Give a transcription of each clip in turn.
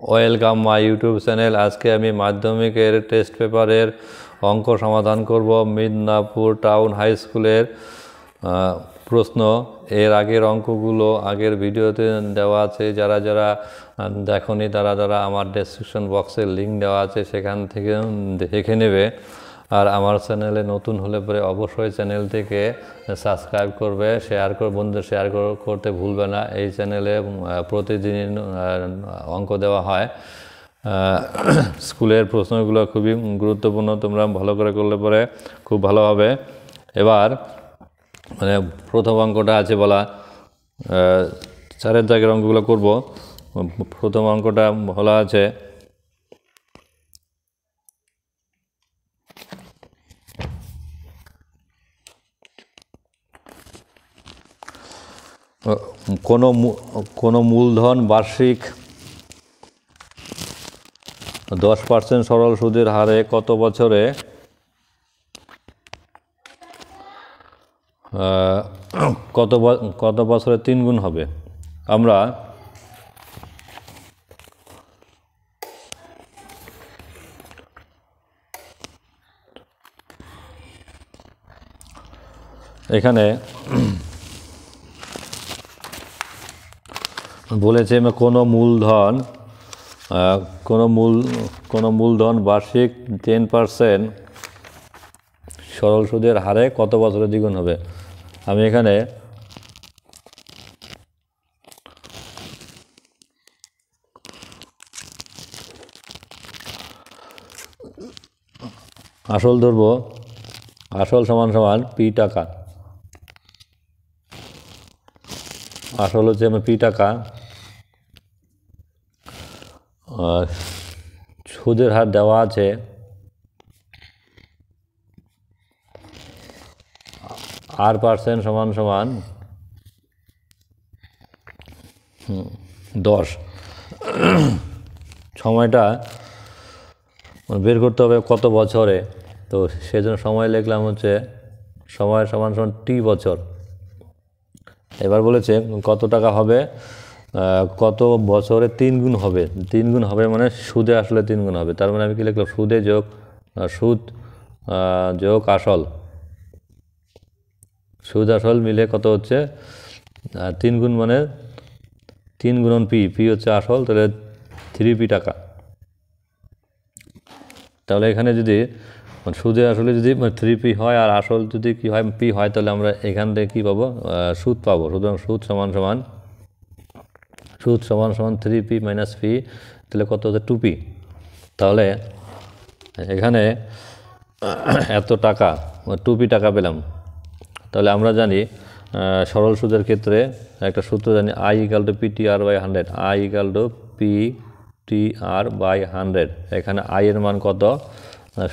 Welcome my YouTube channel. আজকে আমি মাধ্যমিকের টেস্ট পেপারের অঙ্ক সমাধান করব। মিদনাপুর টাউন হাই স্কুলের প্রশ্ন। এর আগের অঙ্কগুলো আগের ভিডিওতে দেওয়া আছে, যারা যারা দেখনি তারা আমার ডেসক্রিপশন বক্সে লিঙ্ক দেওয়া আছে, সেখান থেকে দেখে নেবে। আর আমার চ্যানেলে নতুন হলে পরে অবশ্যই চ্যানেলটিকে সাবস্ক্রাইব করবে, বন্ধুদের শেয়ার করতে ভুলবে না। এই চ্যানেলে প্রতিদিন অঙ্ক দেওয়া হয়। স্কুলের প্রশ্নগুলো খুবই গুরুত্বপূর্ণ, তোমরা ভালো করে করলে পরে খুব ভালো হবে। এবার প্রথম অঙ্কটা আছে বলা, 4 দাগের অঙ্কগুলো করব। প্রথম অঙ্কটা বলা আছে কোনো মূলধন বার্ষিক 10% সরল সুদের হারে কত বছরে কত বছরে 3 গুণ হবে। আমরা এখানে বলেছে কোনো মূলধন বার্ষিক 10% সরল সুদের হারে কত বছরে দ্বিগুণ হবে। আমি এখানে আসল ধরবো, আসল সমান পি টাকা। আসল হচ্ছে পি টাকা, সুদের হার দেওয়া আছে R% সমান 10। সময়টা বের করতে হবে কত বছরে, তো সেজন্য সময় লিখলাম হচ্ছে সময় সমান টি বছর। এবার বলেছে কত টাকা হবে, কত বছরে 3 গুণ হবে। 3 গুণ হবে মানে সুদে আসলে 3 গুণ হবে। তার মানে আমি কি লিখলাম, সুদ যোগ আসল, সুদ আসল মিলে কত হচ্ছে 3 গুণ, মানে 3 গুণন পি হচ্ছে আসল, তাহলে 3p টাকা। তাহলে এখানে যদি সুদে আসলে যদি 3p হয় আর আসল যদি কি হয় পি হয়, তাহলে আমরা এখান থেকে কী পাবো, সুদ পাবো। সুতরাং সুদ সমান 3p মাইনাস পি, তাহলে কত হচ্ছে 2p। তাহলে এখানে এত টাকা 2p টাকা পেলাম। তাহলে আমরা জানি সরল সুদের ক্ষেত্রে একটা সূত্র জানি, I = PTR/100। I = PTR/100। এখানে I এর মান কত,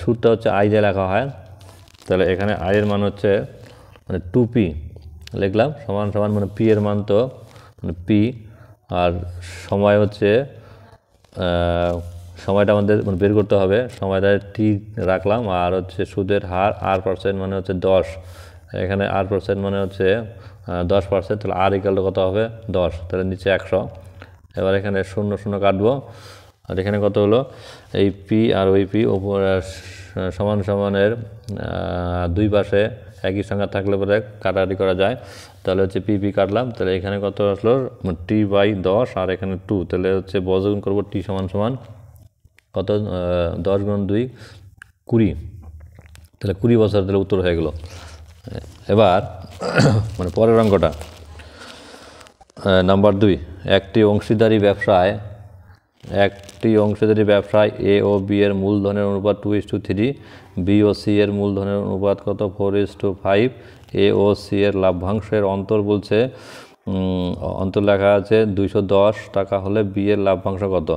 সুদটা হচ্ছে I দিয়ে লেখা হয়, তাহলে এখানে I এর মান হচ্ছে 2p লিখলাম, সমান P এর মান তো P, আর সময় হচ্ছে সময়টা আমাদের বের করতে হবে, সময়টা T রাখলাম, আর হচ্ছে সুদের হার R% মানে হচ্ছে 10। এখানে R% মানে হচ্ছে 10%, তাহলে R = কত হবে 10, তাহলে নিচে 100। এবার এখানে 0 0 কাটবো, আর এখানে কত হলো, এই পি আর ওই পি সমানের দুই পাশে একই সংখ্যা থাকলে পরে কাটাকাটি করা যায়। তাহলে হচ্ছে পি কাটলাম, তাহলে এখানে কত আসলো T/10, আর এখানে 2, তাহলে হচ্ছে বর্গগুণ করবো T সমান কত, 10 × 2 20, তাহলে 20 বছর, তাহলে উত্তর হয়ে গেল। এবার পরের অঙ্কটা নাম্বার 2। একটি অংশীদারি ব্যবসায় এ ও বি এর মূলধনের অনুপাত 2:3, বি ও সি এর মূলধনের অনুপাত কত 4:5। এ ও সি এর লাভ্যাংশের অন্তর বলছে, অন্তর লেখা আছে 210 টাকা হলে বি এর লাভ্যাংশ কত।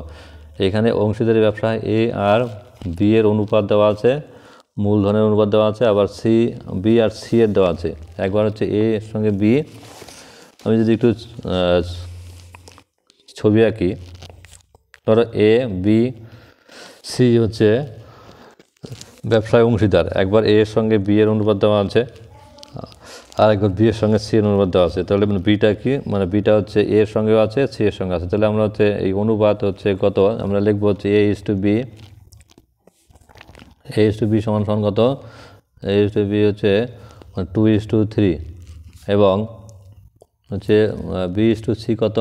এখানে অংশীদারি ব্যবসায় এ আর বি এর অনুপাত দেওয়া আছে, মূলধনের অনুপাত দেওয়া আছে, আবার বি আর সি এর দেওয়া আছে। একবার হচ্ছে এ এর সঙ্গে বি, আমি যদি একটু ছবি আঁকি, ধরো এ বি সি হচ্ছে ব্যবসায় অংশীদার। একবার এ এর সঙ্গে বি এর অনুপাত দেওয়া আছে, আর একবার বি এর সঙ্গে সি এর অনুপাত দেওয়া আছে, তাহলে বিটা কি, মানে বিটা হচ্ছে এ এর সঙ্গেও আছে, সি এর সঙ্গে আছে। তাহলে আমরা হচ্ছে এই অনুপাত হচ্ছে কত, আমরা লিখবো হচ্ছে এ ইস টু বি সমান সমান কত, এ ইস টু বি হচ্ছে 2:3 এবং হচ্ছে বি ইস টু সি কত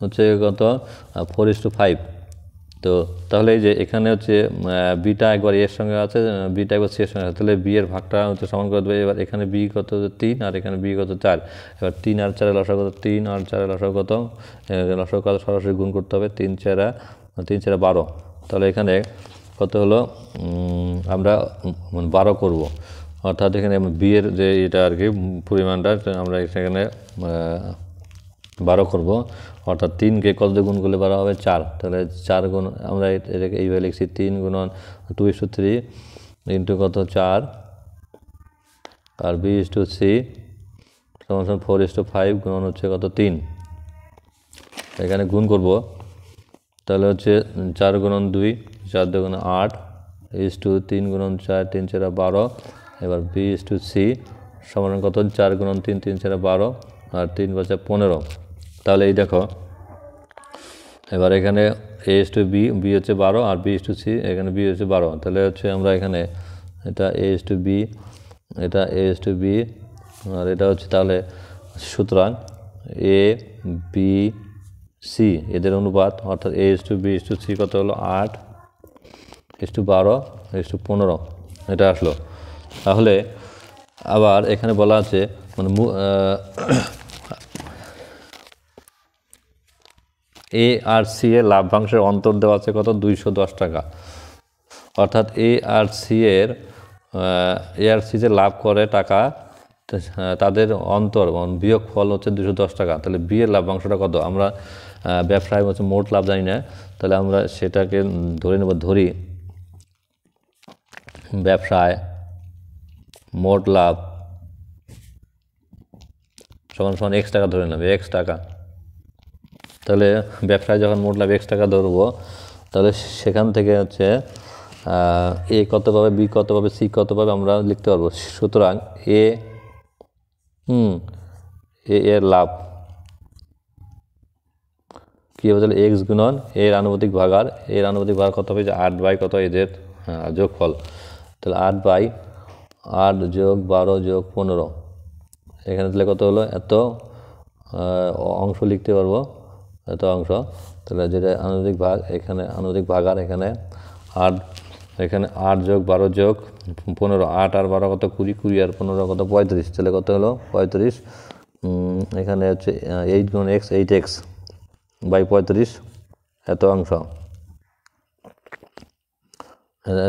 হচ্ছে কত 4:5। তো তাহলে এই যে এখানে হচ্ছে বিটা একবার এর সঙ্গে আছে, বিটা একবার সি এর সঙ্গে আছে, তাহলে বি এর ভাগটা হচ্ছে সমান করে দেবে। এবার এখানে বি কত 3 আর এখানে বি কত 4। এবার 3 আর 4 লসাগু কত, 3 আর 4 লসাগু কত, লসাগু কত সরাসরি গুণ করতে হবে, 3 4 12। তাহলে এখানে কত হলো, আমরা 12 করব, অর্থাৎ এখানে বি এর যে এটা আর কি পরিমাণটা আমরা সেখানে 12 করব, অর্থাৎ 3কে কত দিয়ে গুণ করলে 12 হবে 4। তাহলে 4 গুণ, আমরা এটাকে এইভাবে লিখছি 3 গুণন 2:3 ইন্টু কত 4 আর বি ইস টু সি সমান 4:5 গুণন হচ্ছে কত 3। এখানে গুণ করব, তাহলে হচ্ছে 4 গুণন 2 4 2 গুণ 8 ইস টু 3 গুণন 4 3 4 12। এবার বি ইস টু সি সমান কত 4 গুণন 3 3 4 12 আর 3 5 15। তাহলে এই দেখো এবার এখানে এ ইস টু বি, বি হচ্ছে 12 আর বি ইস টু সি, এখানে বি হচ্ছে 12। তাহলে হচ্ছে আমরা এখানে এটা এ ইস টু বি, এটা এ ইস টু বি আর এটা হচ্ছে, তাহলে সুতরাং এ বি সি এদের অনুপাত, অর্থাৎ A is to B is to C কত হলো 8:12 8:15 এটা আসলো। তাহলে আবার এখানে বলা আছে মানে এ আর সি এর লাভ্যাংশের অন্তর দেওয়া আছে কত 210 টাকা, অর্থাৎ এ আর সি যে লাভ করে টাকা তাদের অন্তর বিয়োগ ফল হচ্ছে 210 টাকা। তাহলে বি এর লাভ্যাংশটা কত, আমরা ব্যবসায় হচ্ছে মোট লাভ জানি না, তাহলে আমরা সেটাকে ধরে নেব, ধরি ব্যবসায় মোট লাভ সমান সমান x টাকা ধরে নেবে, x টাকা। তাহলে ব্যবসায় যখন মোট লাভ x টাকা ধরবো, তাহলে সেখান থেকে হচ্ছে এ কত পাবে, বি কত পাবে, সি কত পাবে আমরা লিখতে পারবো। সুতরাং এ এর লাভ কী হবে, তাহলে এক্স গুণন এর আনুপাতিক ভাগার, এর আনুপাতিক ভাগ কত হবে যে 8 / কত এদের যোগফল। তাহলে 8 যোগ 12 যোগ 15, এখানে তাহলে কত হলো, এত অংশ লিখতে পারবো, এত অংশ। তাহলে যেটা আনুপাতিক ভাগ, এখানে আনুপাতিক ভাগার, এখানে 8, এখানে 8 যোগ 12 যোগ 15, 8 আর 12 কত 20, 20 আর 15 কত 35, তাহলে কত হলো 35। এখানে হচ্ছে 8 গুণ x 8x বাই 35 এত অংশ,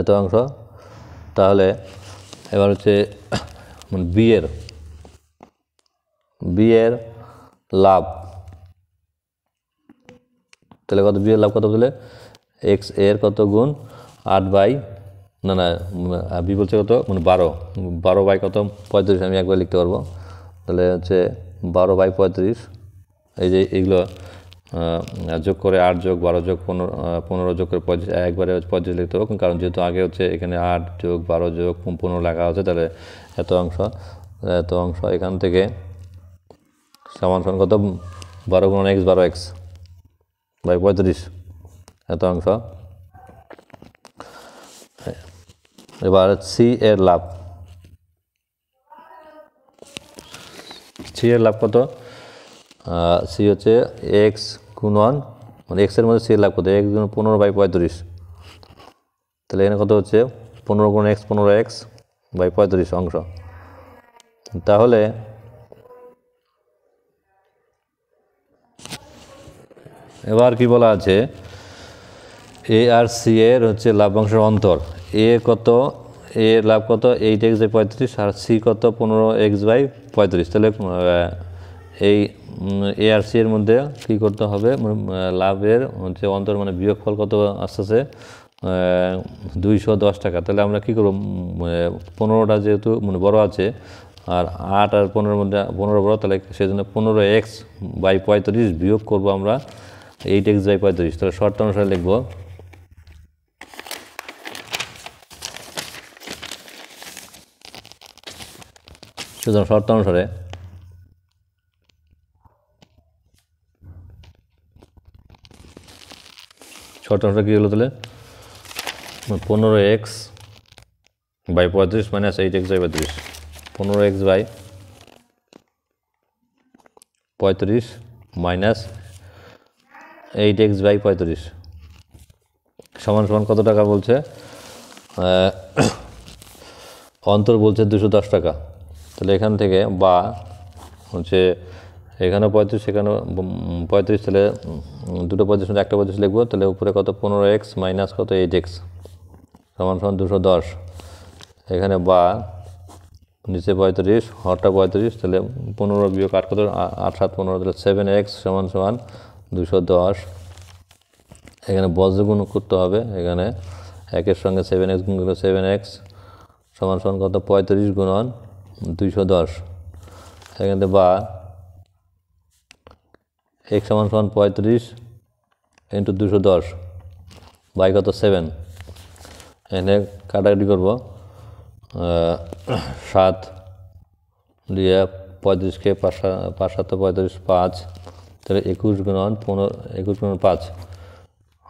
এত অংশ। তাহলে এবার হচ্ছে বি এর লাভ, তাহলে কত বি এর লাভ কত, বলে এক্স এর কত গুণ 8 বাই বি বলছে কত 12 বাই কত 35, আমি একবার লিখতে পারবো। তাহলে হচ্ছে 12 বাই 35, এই যে এইগুলো যোগ করে 8 যোগ 12 যোগ 15 যোগ করে 35, একবারে 35 লিখতে হবে, কারণ যেহেতু আগে হচ্ছে এখানে 8 যোগ 12 যোগ 15 লেখা আছে, তাহলে এত অংশ এখান থেকে সমান কত 12 গুণ x 12x বাই 35 এত অংশ। এবার সি এর লাভ, কত, সি হচ্ছে এক্স গুণন এক্সের মধ্যে সি এর লাভ কত, এক্স গুণ 15 বাই 35, তাহলে এখানে কত হচ্ছে 15 গুণ x 15x বাই 35 অংশ। তাহলে এবার কি বলা আছে, এ আর সি এর হচ্ছে লাভ্যাংশের অন্তর, এ এর লাভ কত 8x বাই 35 আর সি কত 15x বাই 35। তাহলে এই এ আর সি এর মধ্যে কী করতে হবে, লাভের হচ্ছে অন্তর মানে বিয়োগফল কত আসতেছে 210 টাকা। তাহলে আমরা কী করবো, 15টা যেহেতু বড় আছে আর 8 আর 15-র মধ্যে 15 বড়, তাহলে সেই জন্য 15x বাই 35 বিয়োগ করবো আমরা 8x বাই 35। তাহলে শর্ত অনুসারে লিখবো সুতরাং শর্ত অনুসারে কী হলো তাহলে 15x by 35 minus 8x by 35 15x by 35 minus 8x by 35 সমান সমান কত টাকা বলছে? অন্তর বলছে 210 টাকা। তাহলে এখান থেকে বা হচ্ছে এখানেও 35 সেখানেও 35, তাহলে দুটো 35 একটা 35 লিখবো। তাহলে উপরে কত 15x মাইনাস কত 8x সমান সমান 210। এখানে বা নিচে 35 হরটা 35, তাহলে 15 বিয়োগ 8 কত 8 7 15, তাহলে 7x সমান সমান 210। এখানে বজ্রগুণ করতে হবে। এখানে 1-এর সঙ্গে 7x গুণ করলে 7x সমান সমান কত 35 গুণন 210। এখানে বা x সমান সমান 35 ইন্টু 210 বাই কত 7। এখানে কাটাকাটি করবো 7 দিয়ে 35কে 5 7 35 5, তাহলে 21 গুণন 15 21 গুণন 5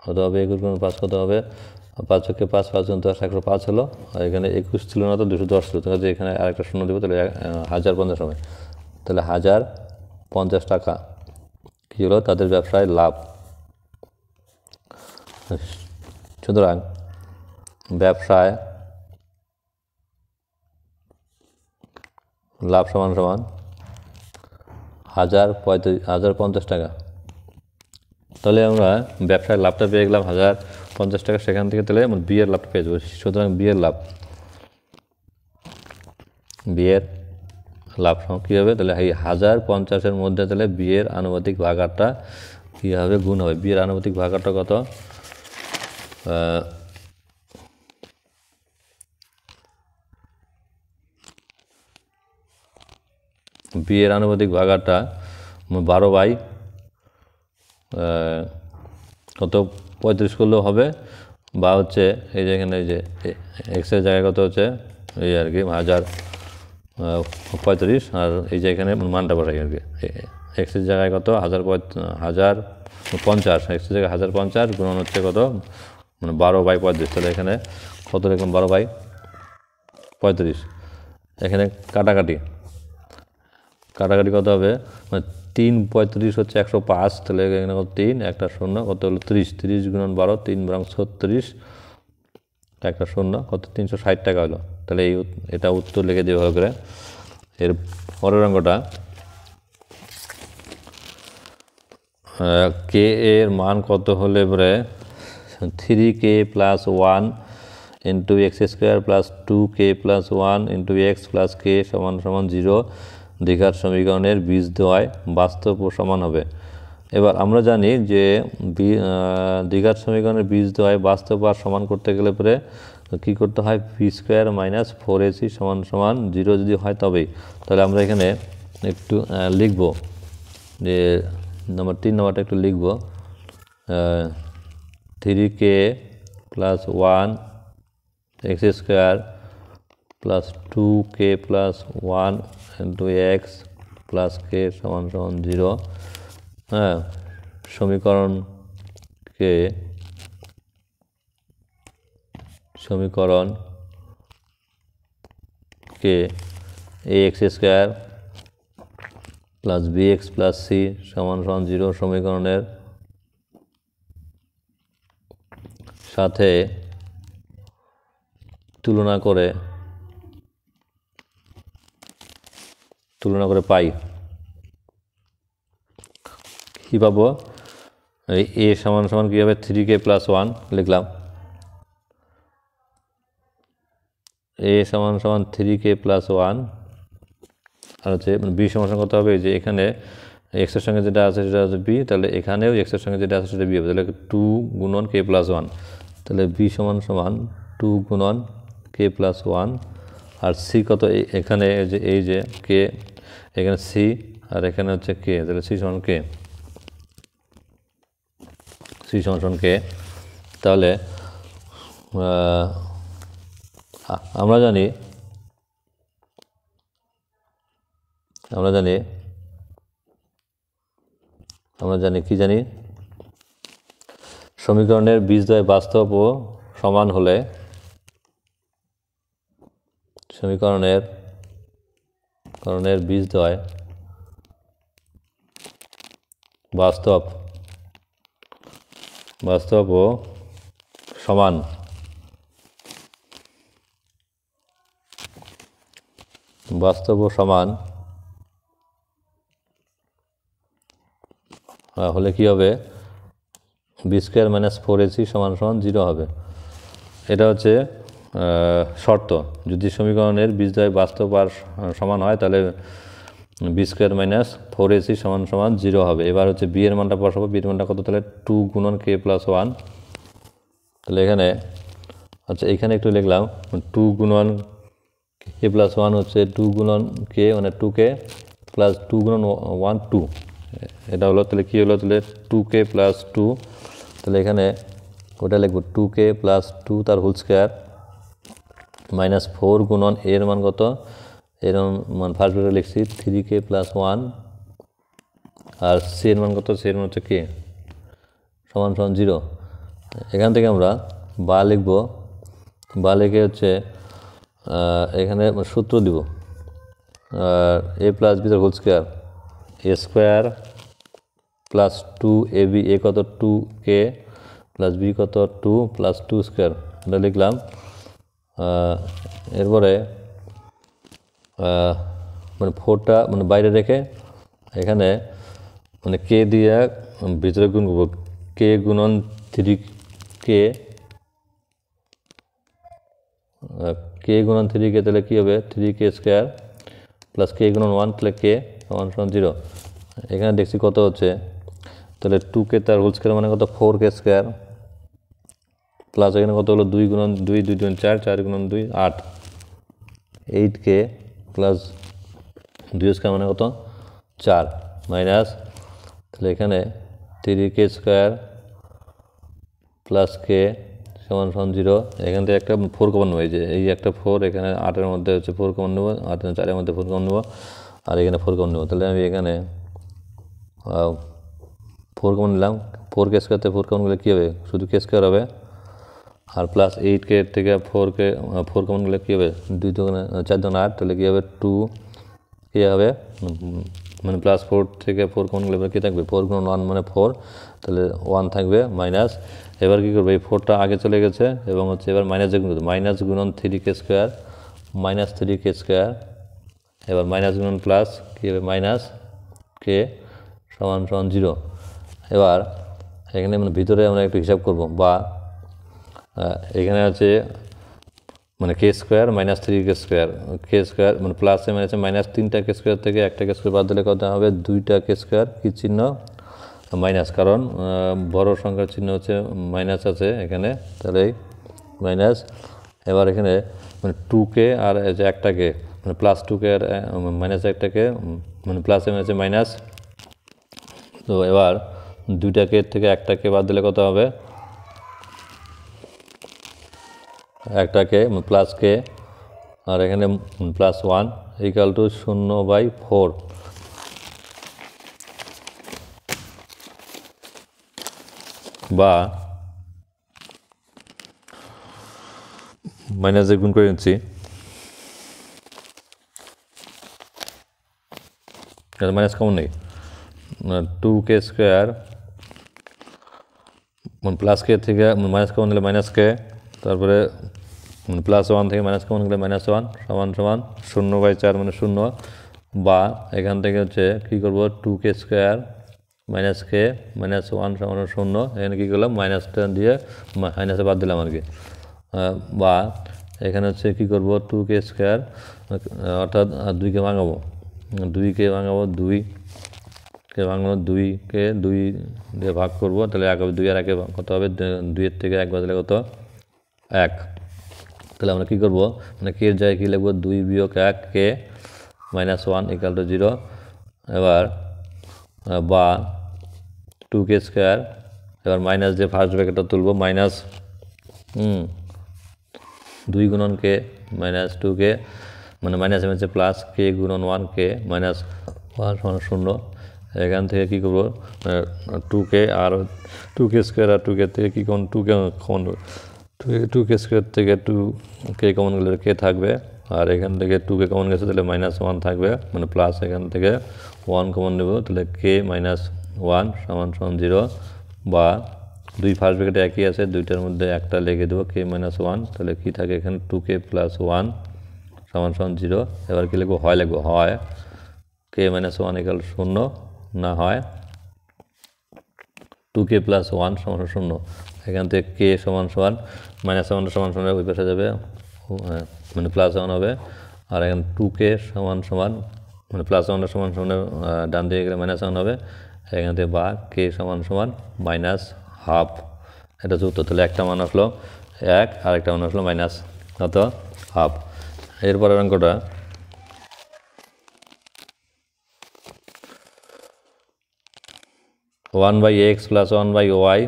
কত হবে? 21 গুণন 5 কত হবে? 5 5 5 গুণ 10 105 হলো। আর এখানে 21 ছিল না, তো 210 ছিল। তাহলে এখানে আরেকটা শূন্য দেবো, তাহলে 1050 হবে। তাহলে 1050 টাকা কী হলো তাদের ব্যবসায় লাভ। সুতরাং ব্যবসায় লাভ সমান সমান 1050 টাকা। তাহলে আমরা ব্যবসায় লাভটা পেয়ে গেলাম 1050 টাকা। সেখান থেকে তাহলে আমরা বিয়ের লাভটা পেয়ে যাবো। সুতরাং বিয়ের লাভ কী হবে? তাহলে এই 1050-এর মধ্যে তাহলে বিয়ের আনুপাতিক ভাগারটা কী হবে? গুণ হবে। বিয়ের আনুপাতিক ভাগারটা কত? বিয়ের আনুপাতিক ভাগারটা 12 বাই কত 35 করলেও হবে, বা হচ্ছে এই যে এখানে এই যে এক্সের জায়গায় কত হচ্ছে এই আর কি 1035, আর এই যে এখানে মানটা বসাই আর কি। এক্সের জায়গায় কত 1050, এক্সের জায়গায় 1050 গুণন হচ্ছে কত 12 বাই 35। তাহলে এখানে কত লিখলাম 12 বাই 35। এখানে কাটাকাটি কত হবে? 3 35 হচ্ছে 105, তাহলে এখানে কত 3 একটা শূন্য কত হলো 30 গুণন 12 3 বরং 36 একটা শূন্য কত 360 টাকা হলো। তাহলে এটা উত্তর লিখে দেওয়া ভালো করে। এর পরের অঙ্কটা কে এর মান কত হলে পরে 3k + 1 into X square plus 2k + 1 into X plus K সমান সমান 0 দ্বিঘাত সমীকরণের বীজদ্বয় বাস্তব ও সমান হবে। এবার আমরা জানি যে দ্বিঘাত সমীকরণের বীজদ্বয় বাস্তব আর সমান করতে গেলে পরে কী করতে হয়? p² - 4ac সমান সমান 0 যদি হয় তবেই। তাহলে আমরা এখানে একটু লিখব যে 3 নম্বরটা একটু লিখব 3k + 1 x square plus 2k + 1 into X plus K সমান সমান 0। হ্যাঁ, সমীকরণকে ax square plus bx plus c সমান সমান 0 সমীকরণের সাথে তুলনা করে পাই। কী পাবো? এই a সমান সমান কী হবে? 3k + 1 লিখলাম। a সমান সমান 3k + 1 আর হচ্ছে b সমান সমান কত হবে? যে এখানে এক্সের সঙ্গে যেটা আছে সেটা হচ্ছে b, তাহলে এখানেও এক্সের সঙ্গে যেটা আছে সেটা b হবে। তাহলে 2 গুণন k + 1, তাহলে b সমান সমান 2 গুণন k + 1 আর c কত? এখানে এই যে k, এখানে c আর এখানে হচ্ছে k, তাহলে c সমান k। তাহলে আমরা জানি আমরা জানি কি জানি, সমীকরণের বীজদ্বয় বাস্তব ও সমান হলে সমীকরণের বীজদ্বয় বাস্তব ও সমান হলে কি হবে, বি স্কোয়ার মাইনাস 4ac সমান 0 হবে। এটা হচ্ছে শর্ত। যদি সমীকরণের বীজদ্বয় বাস্তব আর সমান হয় তাহলে বি স্কোয়ার মাইনাস 4ac সমান 0 হবে। এবার হচ্ছে বি এর মানটা বসাবো। বি এর মানটা কত, তাহলে 2 গুণন k প্লাস 1। তাহলে এখানে আচ্ছা এখানে একটু লিখলাম 2 গুণন k প্লাস 1 হচ্ছে 2 গুণন k মানে 2k প্লাস 2 গুণন 1 2, এটা হলো। তাহলে কী হলো, তাহলে 2k প্লাস 2, তাহলে এখানে ওটা লিখবো 2k প্লাস 2 তার হোল স্কোয়ার মাইনাস 4 গুণন এর মান কত, এর মান ফার্স্ট ব্র্যাকেটে লিখছি 3k প্লাস 1 আর সি এর মান কত, সি এর মান হচ্ছে k সমান 0। এখান থেকে আমরা বা লিখবো, বা লিখে হচ্ছে এখানে সূত্র দিব এ প্লাস বি তার হোল স্কোয়ার এ স্কোয়ার প্লাস 2ab, এ কত 2k প্লাস বি কত 2 প্লাস 2 স্কোয়ার, এটা লিখলাম। এরপরে মানে 4টা মানে বাইরে রেখে এখানে মানে কে দিয়ে ভিতরে গুণ করবো, কে গুণন 3k, কে গুণন 3k, তাহলে কী হবে 3k স্কোয়ার প্লাস কে গুণন 1, তাহলে কে সমান 0। এখানে দেখছি কত হচ্ছে, তাহলে 2k তার হোল স্কোয়ার মানে কত 4k স্কোয়ার প্লাস এখানে কত হলো 2 গুণন 2, 2 গুণন 4, 4 গুণন 2 8, 8k প্লাস 2 স্কোয়ার মানে কত 4 মাইনাস, তাহলে এখানে 3k স্কোয়ার প্লাস কে সমান 0। এখান থেকে একটা 4 কমন নেবো, এই একটা 4, এখানে 8-এর মধ্যে হচ্ছে 4 কমন নেবো, 8 4-এর মধ্যে 4 কমন নেবো, আর এখানে 4 কমন নেবো। তাহলে আমি এখানে 4 কমন নিলাম, 4k স্কোয়ার থেকে 4 কমন গেলে কী হবে, শুধু k স্কোয়ার হবে, আর প্লাস 8k থেকে 4 কমন গেলে কী হবে 2 দুগুণে 4 দুগুণে 8, তাহলে কী হবে 2k হবে, মানে প্লাস 4 থেকে 4 কমন গেলে কী থাকবে 4 গুণন 1 মানে 4, তাহলে 1 থাকবে মাইনাস। এবার কী করবো, এই 4টা আগে চলে গেছে এবং হচ্ছে এবার মাইনাস গুণ করবো, মাইনাস গুণন 3k square minus 3k square, এবার মাইনাস গুণন প্লাস কী হবে মাইনাস k সমান 0। এবার এখানে মানে ভিতরে আমরা একটু হিসাব করব, বা এখানে আছে মানে কে স্কোয়ার মাইনাস 3k স্কোয়ার, কে স্কোয়ার মানে প্লাসে মাইনাসে মাইনাস 3টা কে স্কোয়ার থেকে একটা কে স্কোয়ার বাদ দিলে কত হবে 2টা কে স্কোয়ার, কী চিহ্ন মাইনাস, কারণ বড় সংখ্যার চিহ্ন হচ্ছে মাইনাস আছে এখানে, তাহলে মাইনাস। এবার এখানে মানে 2k আর যে একটাকে মানে প্লাস 2k আর মাইনাস একটাকে মানে প্লাসে মাইনাসে মাইনাস, তো এবার 2টাকে থেকে একটাকে বাদ দিলে কত হবে, একটাকে প্লাস কে আর এখানে প্লাস 1 ইকুয়াল টু 0/4, বা মাইনাসে গুণ করে নিচ্ছি, মাইনাস কমন নেই, 2k স্কোয়ার প্লাস কে থেকে মাইনাস কমন নিলে মাইনাস কে, তারপরে প্লাস 1 থেকে মাইনাস কমন গেলে মাইনাস 1 সমান 0/4 মানে 0, বা এখান থেকে হচ্ছে কী করবো 2k স্কোয়ার মাইনাস কে মাইনাস 1 সমান 0, এখানে কী করলাম মাইনাসটা দিয়ে মাইনাসে বাদ দিলাম আর কি, বা এখানে হচ্ছে কী করবো 2k স্কোয়ার অর্থাৎ 2কে ভাঙাবো, 2কে ভাঙাবো 2কে ভাঙাবো 2কে 2 দিয়ে ভাগ করবো, তাহলে 2 আর 1 কত হবে, 2-এর থেকে 1 বাদ দিলে কত 1, তাহলে আমরা কী করবো মানে কে জায়গায় কী লিখবো 2 বিয়োগ 1 কে মাইনাস 1 ইকুয়াল টু 0। এবার বা 2k স্কোয়ার, এবার মাইনাস দিয়ে ফার্স্ট ব্র্যাকেটটা তুলবো, মাইনাস 2 গুণন কে মাইনাস 2k মানে মাইনাস এম হচ্ছে প্লাস কে গুণন ওয়ান কে মাইনাস ওয়ান সমান 0। এখান থেকে কী করবো 2k আর 2k স্কোয়ার আর 2k থেকে কী common 2k common 2k square থেকে 2k কমন গেলে কে থাকবে আর এখান থেকে 2k কমন গেছে তাহলে -1 থাকবে মানে প্লাস এখান থেকে 1 কমন নেব তাহলে k - 1 = 0 বা দুই ফার্স্ট ব্র্যাকেটে একই আছে দুইটার মধ্যে একটা লিখে দেবো k - 1 তাহলে কি থাকে এখানে 2k + 1 = 0। এবার কি লিখবো হয় লিখবো হয় k - 1 = 0 না হয় 2k + 1 = 0। এখান থেকে k সমান -1 ওই পাশে যাবে মানে +1 হবে আর এখানে 2k সমান মানে +1 সমান ডান দিকে গেলে -1 হবে এখান থেকে বা k সমান -½ এটা যুক্ত তাহলে একটা মান আসলো 1 আর একটা মান আসলো -½ এরপরের অঙ্কটা 1/x + 1/y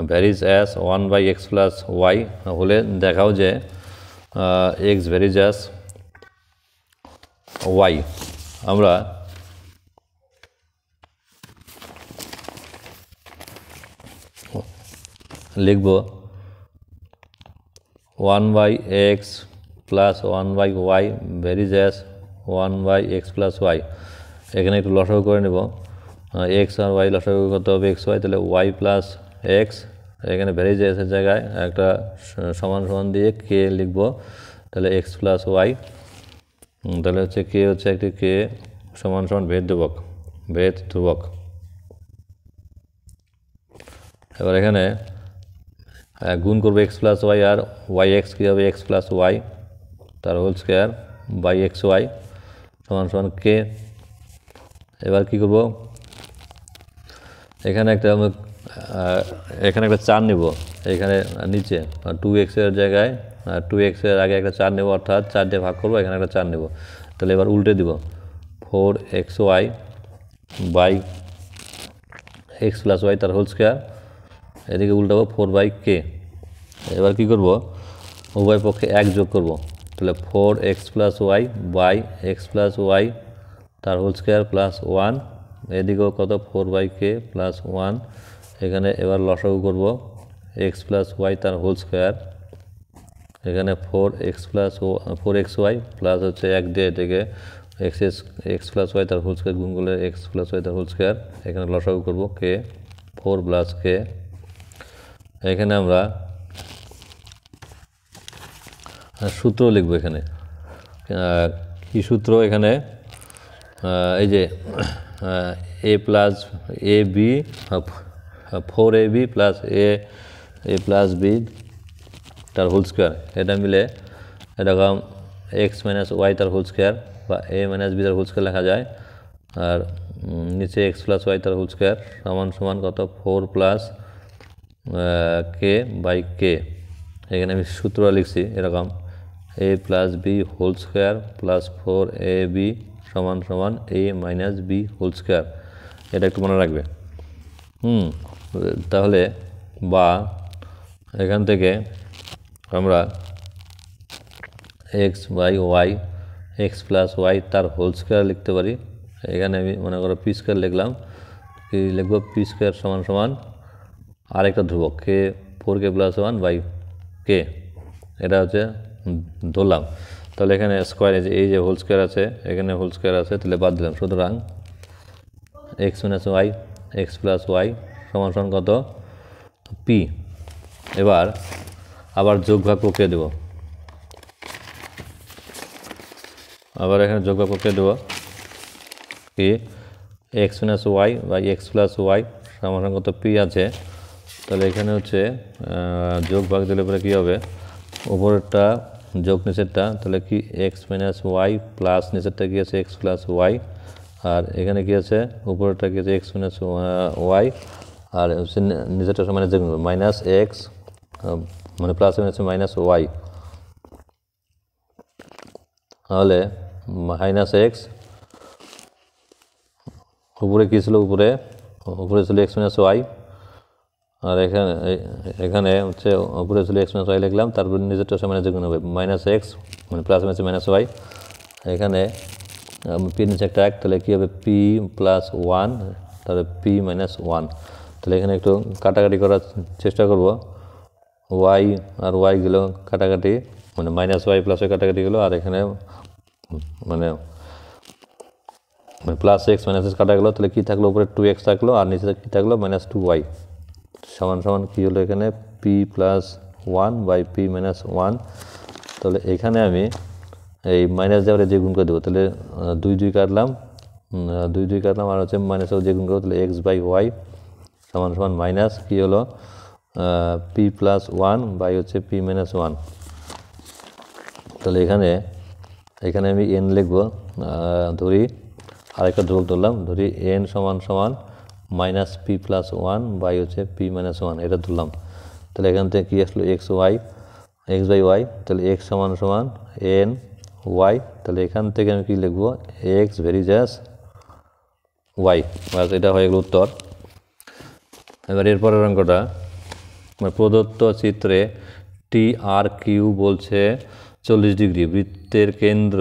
varies as 1/x + y হলে দেখাও যে x ভ্যারিজ অ্যাজ y। আমরা লিখব 1/x + 1/y varies as 1/x + y। এখানে একটু লসাগু করে নেব x আর y লসাগু করতে হবে x y তাহলে y + x এখানে ভ্যারিজ এর জায়গায় একটা সমান দিয়ে k লিখব তাহলে x + y তাহলে হচ্ছে k হচ্ছে একটি k সমান ভেদ ধ্রুবক। এবার এখানে গুণ করবো x + y আর yx কী হবে x + y তার হোল স্কোয়ার বাই xy সমান k। এবার কি করব এখানে একটা 4 নেব এখানে নিচে 2x এর জায়গায় 2x এর আগে একটা 4 নেব অর্থাৎ 4 দিয়ে ভাগ করবো এখানে একটা 4 নেব তাহলে এবার উল্টে দিব 4xy বাই x + y তার হোল স্কোয়ার এদিকে উল্টাবো 4/k। এবার কি করব উভয় পক্ষে 1 যোগ করব তাহলে 4x + y by x + y তার হোল স্কোয়ার প্লাস 1 এদিকেও কত 4/k + 1 এখানে এবার লসাগু করব x + y তার হোল স্কোয়ার এখানে 4xy প্লাস হচ্ছে 1 দিয়ে এটাকে x + y তার হোল স্কোয়ার গুণ করলে x + y তার হোল স্কোয়ার এখানে লসাগু করব k 4 + k। এখানে আমরা সূত্র লিখব এখানে কি সূত্র এখানে এই যে a + ab 4ab + a + b তার হোল স্কোয়ার এটা মিলে এরকম x - y তার হোল স্কোয়ার বা a - b তার হোল স্কোয়ার লেখা যায় আর নিচে x + y তার হোল স্কোয়ার সমান কত 4 + k/k। এখানে আমি সূত্র লিখছি এরকম a + b whole square plus 4ab সমান a - b হোল স্কোয়ার এটা একটু মনে রাখবে তাহলে বা এখান থেকে আমরা x/y x + y তার হোল স্কোয়ার লিখতে পারি এখানে আমি মনে করো পি স্কোয়ার লিখলাম কি লিখব পি স্কোয়ার সমান আরেকটা ধ্রুবক k 4k + 1/k এটা হচ্ছে ধরলাম তাহলে এখানে স্কোয়ার এই যে হোল স্কোয়ার আছে এখানে হোল স্কোয়ার আছে তাহলে বাদ দিলাম সুতরাং x - y x + y সমান কত p। এবার আবার যোগ ভাগ প্রক্রিয়া দেব আবার এখানে যোগ ভাগ প্রক্রিয়া দেব কি x - y বা x + y সমান কত p আছে তাহলে এখানে হচ্ছে যোগ ভাগ দিলে পরে কী হবে উপরেরটা যোগ নিচেরটা তাহলে কি x - y প্লাস নিচেরটা কি আছে x + y আর এখানে কি আছে উপরেরটা কি আছে x - y আর নিচেরটা সমান -x মানে প্লাস -y তাহলে -x উপরে কী ছিল উপরে ছিল x - y আর এখানে হচ্ছে উপরে ছিল x - y লিখলাম তারপর নিচেরটা সমান যেগুলো হবে -x মানে প্লাস -y এখানে পি নিচে একটা 1, তাহলে কী হবে পি প্লাস 1, তাহলে পি মাইনাস 1। তাহলে এখানে একটু কাটাকাটি করার চেষ্টা করব। ওয়াই আর ওয়াই গেল কাটাকাটি, মানে মাইনাস ওয়াই প্লাস ওয়াই কাটাকাটি গেলো, আর এখানে মানে প্লাস এক্স মাইনাস এক্স কাটা গেলো। তাহলে কী থাকলো, উপরে 2x থাকলো আর নিচে কী থাকলো মাইনাস 2y সমান সমান কী হলো এখানে P plus 1 by P minus 1। তাহলে এখানে আমি এই মাইনাস দেওয়ারে যে গুণ করে দেবো, তাহলে 2 কাটলাম, 2 কাটলাম, আর হচ্ছে মাইনাসেও যে গুণ করবো, তাহলে এক্স বাই ওয়াই সমান সমান মাইনাস কী হলো পি প্লাস 1 বাই হচ্ছে পি মাইনাস 1। তাহলে এখানে আমি এন লিখবো, ধরি আরেকটা ধ্রুবক ধরলাম, ধরি এন সমান সমান মাইনাস পি প্লাস 1 বাই হচ্ছে পি মাইনাস 1, এটা ধরলাম। তাহলে এখান থেকে কী আসলো এক্স বাই ওয়াই, তাহলে এক্স সমান সমান এন ওয়াই। তাহলে এখান থেকে আমি কী লিখবো এক্স ভেরিজাস ওয়াই, বাস এটা হয়ে গেল উত্তর। এবার এরপরের অঙ্কটা, প্রদত্ত চিত্রে টি আর কিউ বলছে 40 ডিগ্রি, বৃত্তের কেন্দ্র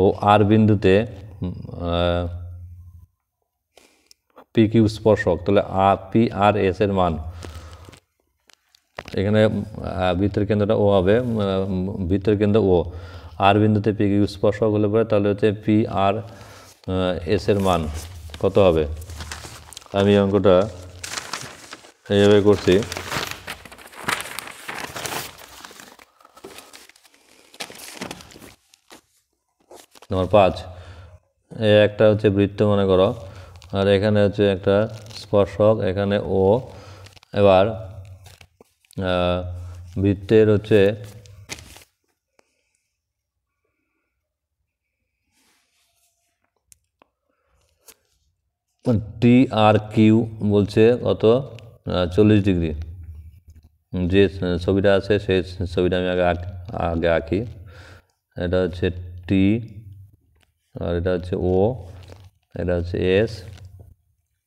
ও আর বিন্দুতে পি কিউ স্পর্শক, তাহলে পি আর এস এর মান, এখানে বৃত্তের কেন্দ্রটা ও হবে, বৃত্তের কেন্দ্র ও আর বিন্দুতে পি কিউ স্পর্শক হলে পরে তাহলে হচ্ছে পি আর এস এর মান কত হবে। আমি অঙ্কটা এইভাবে করছি। নম্বর 5, একটা হচ্ছে বৃত্ত মনে করো, আর এখানে হচ্ছে একটা স্পর্শক, এখানে ও। এবার বৃত্তের হচ্ছে টি আর কিউ বলছে কত 40 ডিগ্রি। যে ছবিটা আছে সেই ছবিটা আমি আগে আঁকি। এটা হচ্ছে টি, আর এটা হচ্ছে ও, এটা হচ্ছে এস,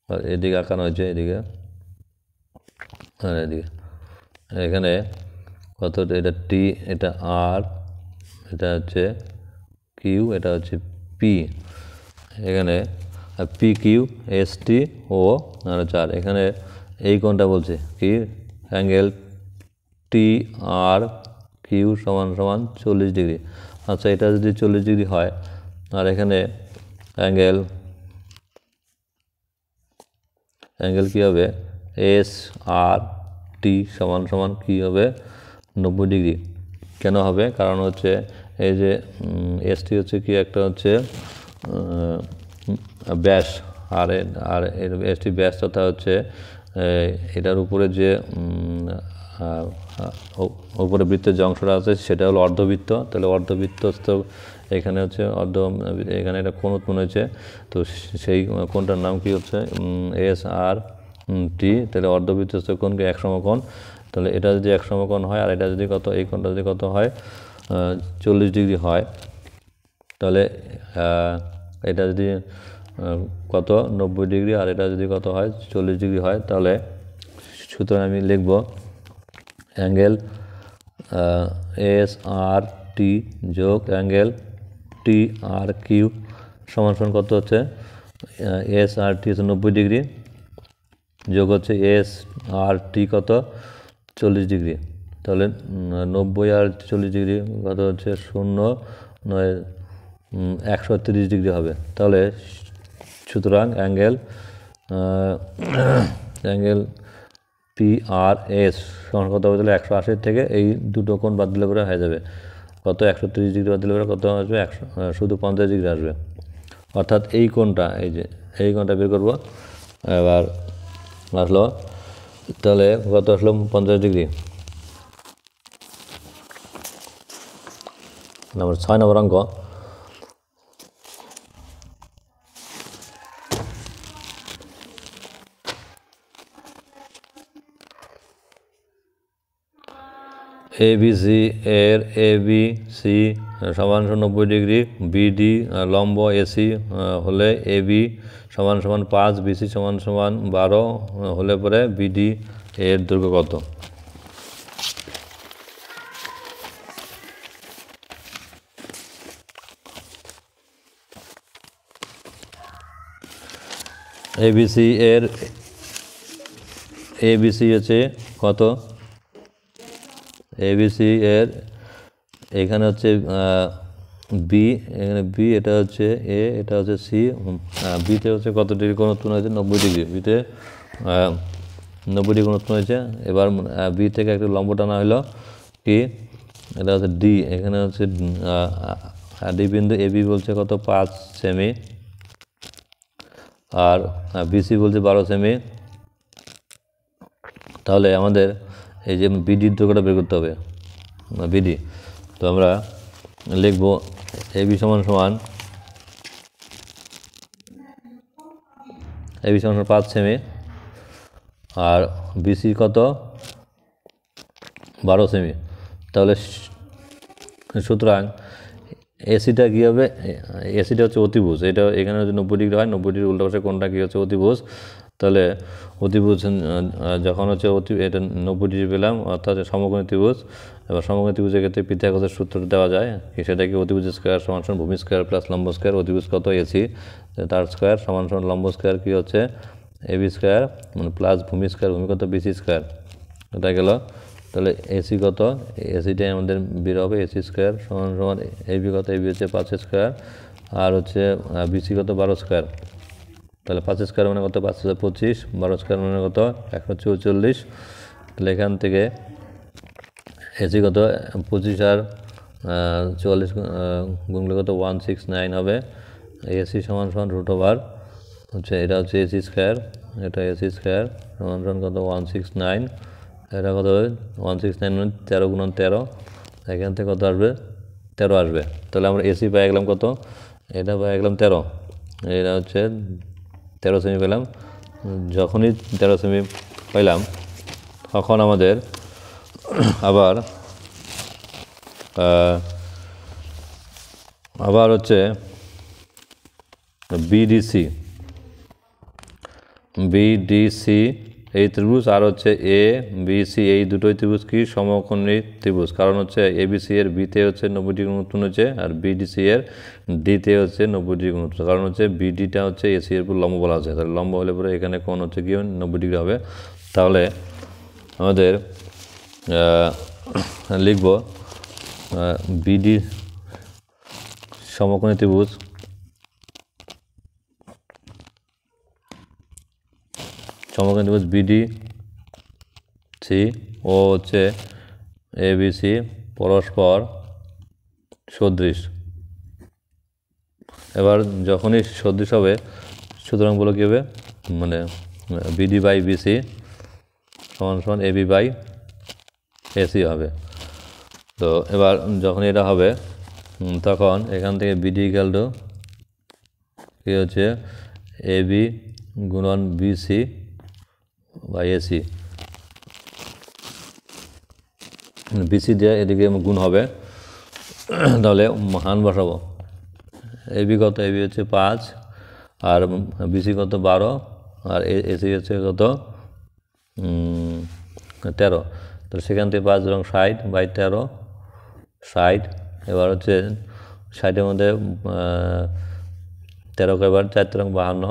আর এদিকে আঁকানো হয়েছে, এদিকে আর এদিকে। এখানে কত, এটা টি, এটা আর, এটা হচ্ছে কিউ, এটা হচ্ছে পি। এখানে পি কিউ এস টি ও আর 4। এখানে এই কোণটা বলছে কি অ্যাঙ্গেল টি আর কিউ সমান সমান 40 ডিগ্রি। আচ্ছা, এটা যদি 40 ডিগ্রি হয়, আর এখানে অ্যাঙ্গেল কী হবে এস আর টি সমান সমান কী হবে 90 ডিগ্রি। কেন হবে, কারণ হচ্ছে এই যে এস টি হচ্ছে কি একটা হচ্ছে ব্যাস, আর এস টি ব্যাস তথা হচ্ছে এটার উপরে যে উপরে বৃত্তের যে অংশটা আছে সেটা হলো অর্ধবৃত্ত। তাহলে অর্ধবৃত্তস্থ এখানে হচ্ছে এখানে একটা কোণ উৎপন্ন হয়েছে, তো সেই কোণটার নাম কি হচ্ছে এস আর টি। তাহলে অর্ধবৃত্তস্থ কোণকে এক সমকোণ। তাহলে এটা যদি এক সমকোণ হয়, আর এটা যদি কত, এই কোণটা যদি কত হয় 40 ডিগ্রি হয়, তাহলে এটা যদি কত 90 ডিগ্রি, আর এটা যদি কত হয় 40 ডিগ্রি হয়, তাহলে সুতরাং আমি লিখব অ্যাঙ্গেল এস আর টি যোগ অ্যাঙ্গেল টি আর কিউ সমান সমান কত হচ্ছে এস আর টি হচ্ছে 90 ডিগ্রি যোগ হচ্ছে এস আর টি কত 40 ডিগ্রি। তাহলে 90 আর 40 ডিগ্রি কত হচ্ছে 130 ডিগ্রি হবে। তাহলে সুতরাং অ্যাঙ্গেল পি আর এস সমান কত হবে, তাহলে 180 থেকে এই দুটো কোণ বাদ দিলে পরে হয়ে যাবে কত 130 ডিগ্রি বাদ দিলে পরে কত আসবে শুধু 50 ডিগ্রি আসবে। অর্থাৎ এই কোণটা, এই যে এই কোণটা বের করবো। এবার আসলো, তাহলে কত আসলো 50 ডিগ্রি। নম্বর 6 নম্বর অঙ্ক, এবিসি এর এবিসি সমান 90 ডিগ্রি, বিডি লম্ব এসি হলে এবি সমান সমান 5, বিসি সমান সমান 12 হলে পরে বিডি এর দৈর্ঘ্য কত। এবিসি এর এবিসি হচ্ছে কত, এবিসি এর এখানে হচ্ছে বি, এখানে বি, এটা হচ্ছে এ, এটা হচ্ছে সি। বিতে হচ্ছে কত ডিগ্রি কোণ উৎপন্ন হয়েছে, 90 ডিগ্রি। বিতে 90 ডিগ্রি কোণ উৎপন্ন হয়েছে। এবার বি থেকে একটা লম্ব টানা হলো কি, এটা হচ্ছে ডি। এখানে হচ্ছে ডি বিন্দু, এ বি বলছে কত 5 সেমি, আর বিসি বলছে 12 সেমি। তাহলে আমাদের এই যে বিডির দৈর্ঘ্যটা বের করতে হবে, বিডি। তো আমরা লিখব এবি সমান সমান, এবি সমান 5 সেমি, আর বিসি কত 12 সেমি। তাহলে সুতরাং এসিটা কী হবে, এসিটা হচ্ছে অতিভুজ। এটা এখানে হচ্ছে 90 ডিগ্রি হয়, 90 ডিগ্রি উল্টা পাশে কোণটা কী হচ্ছে অতিভুজ। তাহলে অতিভুজ যখন হচ্ছে এটা 90 ডিগ্রি পেলাম, অর্থাৎ সমকোণী ত্রিভুজ। এবার সমকোণী ত্রিভুজের ক্ষেত্রে পিথাগোরাসের সূত্র দেওয়া যায়, সেটা কি অতিভুজ স্কোয়ার সমান সমান ভূমি স্কোয়ার প্লাস লম্ব স্কোয়ার। অতিভুজ কত এসি, তার স্কোয়ার সমান সমান লম্ব স্কোয়ার কী হচ্ছে এবি স্কোয়ার, মানে প্লাস ভূমি স্কোয়ার, ভূমি কত বিসি স্কোয়ার। এটা গেল। তাহলে এসি কত, এসিটাই আমাদের বের হবে, এসি স্কোয়ার সমান সমান এবি কত, এবি হচ্ছে 5 স্কোয়ার, আর হচ্ছে বিসি কত 12 স্কোয়ার। তাহলে 5 স্কোয়ার মানে কত 5 × 25, 12 স্কোয়ার মানে কত 144। তাহলে এখান থেকে এসি কত 25 আর 44 গুণলে কত 169 হবে। এসি সমান সমান √, হচ্ছে এটা হচ্ছে এসি স্কোয়ার, এটা এসি স্কোয়ার সমান সমান কত 169। এটা কত হবে 169 মানে 13 × 13, এখান থেকে কত আসবে 13 আসবে। তাহলে আমরা এসি পেয়ে গেলাম কত, এটা পেয়ে গেলাম 13, এটা হচ্ছে 13 সেমি পেলাম। যখনই 13 সেমি পেলাম তখন আমাদের আবার হচ্ছে বিডিসি, বিডিসি এই ত্রিভুজ, আর হচ্ছে এ বিসি এই দুটোই ত্রিভুজ কি সমকোণী ত্রিভুজ। কারণ হচ্ছে এবিসি এর বিতে হচ্ছে 90 ডিগ্রি কোণ উৎপন্ন হচ্ছে, আর বিডিসি এর ডিতে হচ্ছে 90 ডিগ্রি কোণ উৎপন্ন। কারণ হচ্ছে বিডিটা হচ্ছে এসি এর উপর লম্ব বলা আছে, তাহলে লম্ব হলে পরে এখানে কোণ হচ্ছে কি 90 ডিগ্রি হবে। তাহলে আমাদের লিখব বিডি সমকোণী ত্রিভুজ, সমকোণী ত্রিভুজ বিডি সি ও হচ্ছে এবিসি পরস্পর সদৃশ। এবার যখনই সদৃশ হবে সুতরাং বলো কী হবে, মানে বিডি বাই বিসি সমান সমান এবি বাই এসি হবে। তো এবার যখন এটা হবে তখন এখান থেকে বিডি ইকুয়াল টু কী হচ্ছে এবি গুণন বিসি বাই এসি, বিসি দিয়ে এদিকে গুণ হবে। তাহলে মান বসাবো, এবি কত, এবি হচ্ছে 5, আর বিসি কত 12, আর এসি হচ্ছে কত 13। তো সেখান থেকে 5 রং 60 বাই 13 60। এবার হচ্ছে 60-এর মধ্যে 13 এবার 4 রং 52,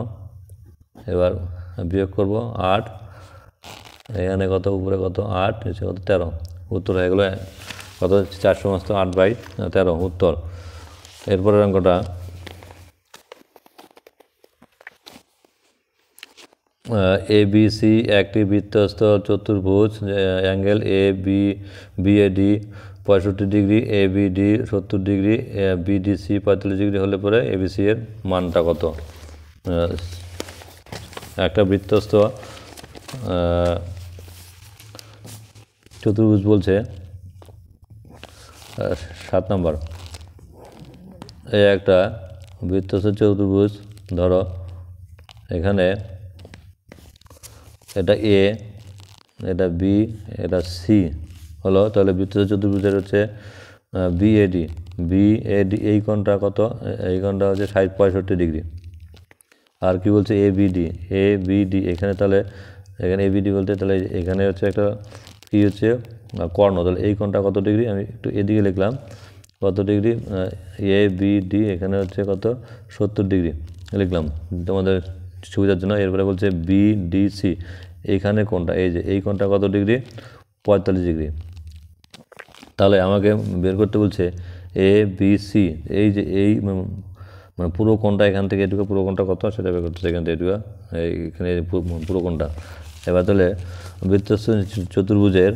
এবার বিয়োগ করব 8, এখানে কত উপরে কত 8, নিচে কত 13, উত্তর হয়ে গেলো কত 408/13 উত্তর। এরপরের অঙ্কটা এবিসি একটি বৃত্তস্থ চতুর্ভুজ, angle A B BAD 65 degree, ABD 70 degree, BDC 45 degree হলে পরে এবিসি এর মানটা কত। একটা বৃত্তস্থ চতুর্ভুজ বলছে 7 নম্বর, এই একটা বৃত্তস্থ চতুর্ভুজ, ধরো এখানে এটা এ, এটা বি, এটা সি হলো। তাহলে বৃত্তস্থ চতুর্ভুজের হচ্ছে বিএডি, বিএডি এই কোণটা কত, এই কোণটা হচ্ছে 65 ডিগ্রি। আর কি বলছে এবিডি, এবিডি এখানে, তাহলে এখানে এবিডি বলতে তাহলে এখানে হচ্ছে একটা কি হচ্ছে কর্ণ, তাহলে এই কোণটা কত ডিগ্রি, আমি একটু এদিকে লিখলাম কত ডিগ্রি, এবিডি এখানে হচ্ছে কত 70 ডিগ্রি লিখলাম। তোমাদের সুবিধার জন্য। এরপরে বলছে বিডিসি, এইখানে কোনটা, এই যে এই কোনটা কত ডিগ্রি, 45 ডিগ্রি। তাহলে আমাকে বের করতে বলছে এ বি সি, এই যে এই মানে পুরো কোণটা এখান থেকে এটুকু পুরো কোণটা কত সেটা বের করতেছে এখান থেকে এটুকু, এইখানে পুরো কোণটা। এবার তাহলে বৃত্তস্থ চতুর্ভুজের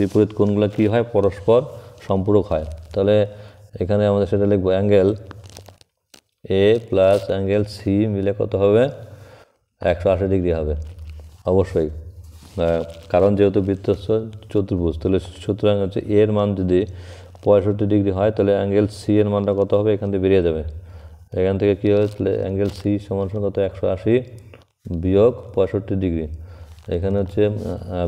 বিপরীত কোণগুলো কী হয়, পরস্পর সম্পূরক হয়। তাহলে এখানে আমাদের সেটা লিখবো, angle A plus angle C মিলে কত হবে, 180 ডিগ্রি হবে অবশ্যই, কারণ যেহেতু বৃত্তস্থ চতুর্ভুজ। তাহলে সুতরাং হচ্ছে এর মান যদি 65 ডিগ্রি হয় তাহলে অ্যাঙ্গেল সি এর মানটা কত হবে, এখান থেকে বেরিয়ে যাবে। এখান থেকে কী হবে, তাহলে অ্যাঙ্গেল সি সমান কত, 180 বিয়োগ 65 ডিগ্রি। এখানে হচ্ছে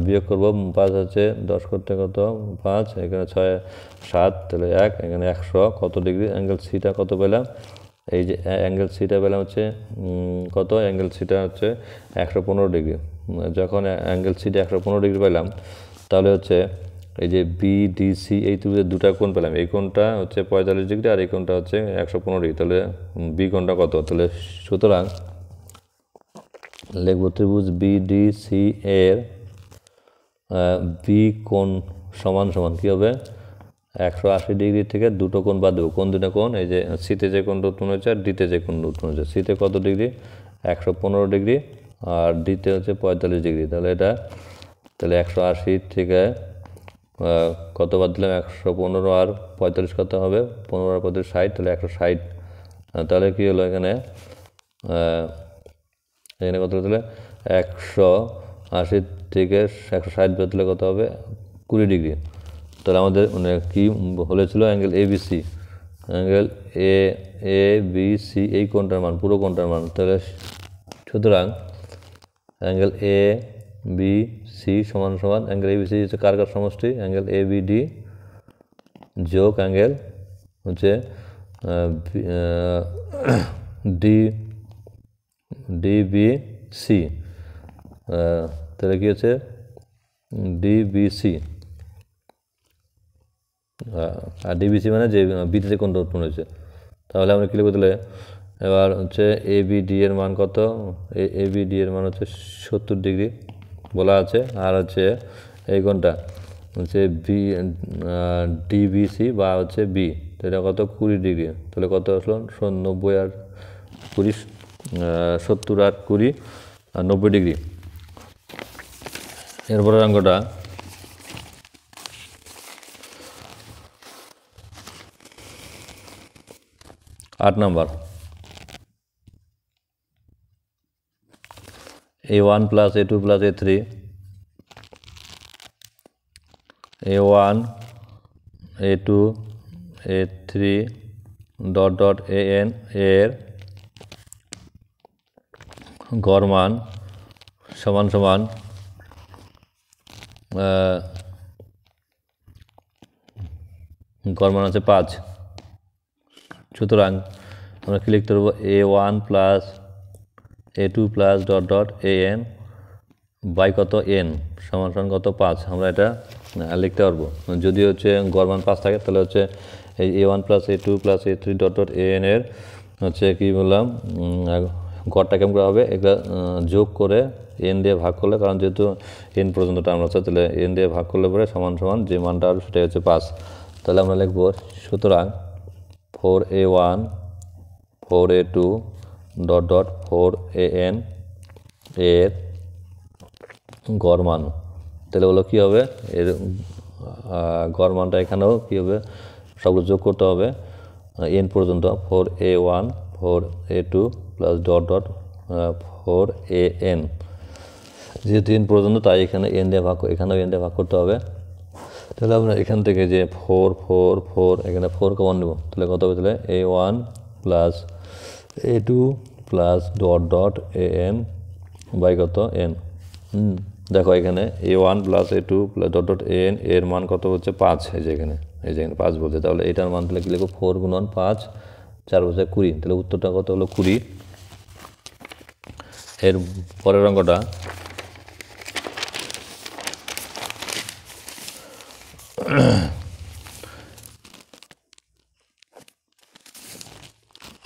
বিয়োগ করবো, 5 হচ্ছে 10 করতে কত 5, এখানে 6 7, তাহলে 1, এখানে 100 কত ডিগ্রি, অ্যাঙ্গেল সিটা কত পেলাম, এই যে অ্যাঙ্গেল সিটা পেলাম হচ্ছে কত, অ্যাঙ্গেল সিটা হচ্ছে 115 ডিগ্রি। যখন অ্যাঙ্গেল সিটা 115 ডিগ্রি পেলাম তাহলে হচ্ছে এই যে বিডিসি এই দুটা কোণ পেলাম, এই কোণটা হচ্ছে 45 ডিগ্রি আর এই কোণটা হচ্ছে 115 ডিগ্রি। তাহলে বি কোণটা কত, তাহলে সুতরাং লিখব ত্রিভুজ বিডিসি এর বি কোণ সমান সমান কী হবে, 180 ডিগ্রি থেকে দুটো কোণ বাদ দেবো। কোন দুটো কোণ, এই যে সিতে যে কোণটা উৎপন্ন হয়েছে আর ডিতে যে কোণটা উৎপন্ন হয়েছে। সিতে কত ডিগ্রি, 115 ডিগ্রি, আর ডিতে হচ্ছে 45 ডিগ্রি। তাহলে এটা তাহলে 180 থেকে কত বাদ দিলাম, 115 আর 45 কত হবে, 15 আর 45 60, তাহলে 160। তাহলে কী হলো এখানে কত তাহলে 180 থেকে 160 বাদ দিলে কত হবে, 20 ডিগ্রি। তাহলে আমাদের মানে কী হলেছিল, angle A B C, angle A B C এই কোণটার মান, পুরো কোণটার মান। তাহলে সুতরাং অ্যাঙ্গেল এ বি সি সমান সমান, অ্যাঙ্গেল এ বি সি হচ্ছে কার সমষ্টি, অ্যাঙ্গেল এ বি ডি যোগ অ্যাঙ্গেল হচ্ছে ডিবিসি। তাহলে কী হচ্ছে ডিবিসি, আর ডিবিসি মানে যে বিতে কোনটা উৎপন্ন হয়েছে। তাহলে আমরা কী লিখবো, তাহলে এবার হচ্ছে এ বি ডি এর মান কত, এ বি ডি এর মান হচ্ছে 70 ডিগ্রি বলা আছে, আর হচ্ছে এই কোনটা হচ্ছে ডিবিসি বা হচ্ছে বি, তো এটা কত 20 ডিগ্রি। তাহলে কত আসলো, 90 আর 20, 70 আর 20 আর 90 ডিগ্রি। এরপরের অঙ্কটা 8 নম্বর, A1 plus A2 plus A3, A1 A2 A3 dot dot AN এর গড় মান সমান সমান গড় মান আছে 5। সুতরাং আমরা কি লিখতে পারবো, A1 plus A2 plus dot dot AN by কত N সমান সমান কত 5। আমরা এটা লিখতে পারবো, যদি হচ্ছে গড় মান 5 থাকে তাহলে হচ্ছে এই A1 plus A2 plus A3 dot dot AN এর হচ্ছে কী বললাম, গড়টা কেমন করে হবে, এটা যোগ করে N দিয়ে ভাগ করলে, কারণ যেহেতু N পর্যন্ত টার্ম আছে তাহলে N দিয়ে ভাগ করলে পরে সমান সমান যে মানটা আসবে সেটাই হচ্ছে 5। তাহলে আমরা লিখবো, সুতরাং 4A1 4A2 dot dot 4AN এর গড় মান, তাহলে বলো কী হবে, এর গড় মানটা এখানেও কী হবে, সবগুলো যোগ করতে হবে N পর্যন্ত, 4A1 4A2 plus dot dot 4AN, যেহেতু N পর্যন্ত তাই এখানে N দিয়ে ভাগ, এখানেও N দিয়ে ভাগ করতে হবে। তাহলে আমরা এখান থেকে যে 4 4 4 এখানে 4 কমন নেব, তাহলে কত হবে, তাহলে A1 plus A2 plus dot dot AN by কত N। দেখো এখানে A1 plus A2 plus dot dot AN এর মান কত হচ্ছে 5, এই যে এখানে 5 বলছে। তাহলে এটার মান তাহলে কী লিখবো, 4 গুণন 5 4 বছর 20, তাহলে উত্তরটা কত হলো 20। এর পরের অঙ্কটা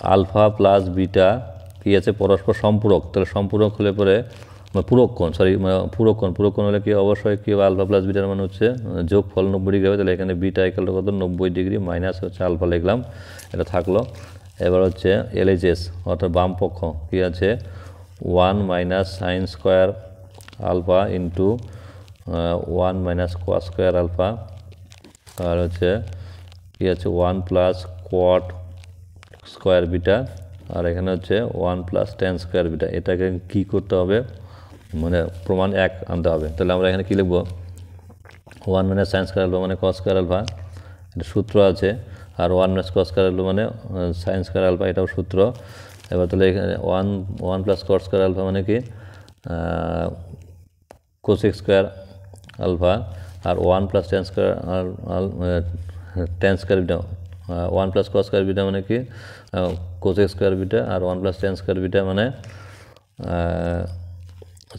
8 আলফা প্লাস বিটা কী আছে পরস্পর সম্পূরক, তাহলে সম্পূরক হলে পরে পূরককোণ পূরককোণ হলে কি অবশ্যই কী হবে আলফা প্লাস বিটার মানে হচ্ছে যোগফল 90 ডিগ্রি হবে, তাহলে এখানে বিটা ইকুয়াল টু কত 90 ডিগ্রি মাইনাস হচ্ছে আলফা লিখলাম, এটা থাকলো। এবার হচ্ছে এলএইচএস অর্থাৎ বাম পক্ষ কী আছে 1 minus sine square alpha into 1 minus cos square alpha, আর হচ্ছে কী আছে 1 প্লাস কোয়াট স্কোয়ার বিটা, আর এখানে হচ্ছে 1 প্লাস টেন স্কোয়ার বিটা। এটাকে কী করতে হবে মানে প্রমাণ 1 আনতে হবে। তাহলে আমরা এখানে কী লিখব 1 মাইনাস সাইন স্কোয়ার আলফা মানে কস স্কোয়ার আলফা, এটা সূত্র আছে, আর 1 মাইনাস কস স্কোয়ার আলফা মানে সাইন স্কোয়ার আলফা, এটাও সূত্র। এবার তাহলে এখানে 1 প্লাস কস স্কোয়ার আলফা মানে কি কোসেক স্কোয়ার আলফা, আর 1 plus tan square beta 1 plus cos square beta মানে কি কোসেক স্কোয়ার বিটা, আর 1 প্লাস টেন স্কোয়ার বিটা মানে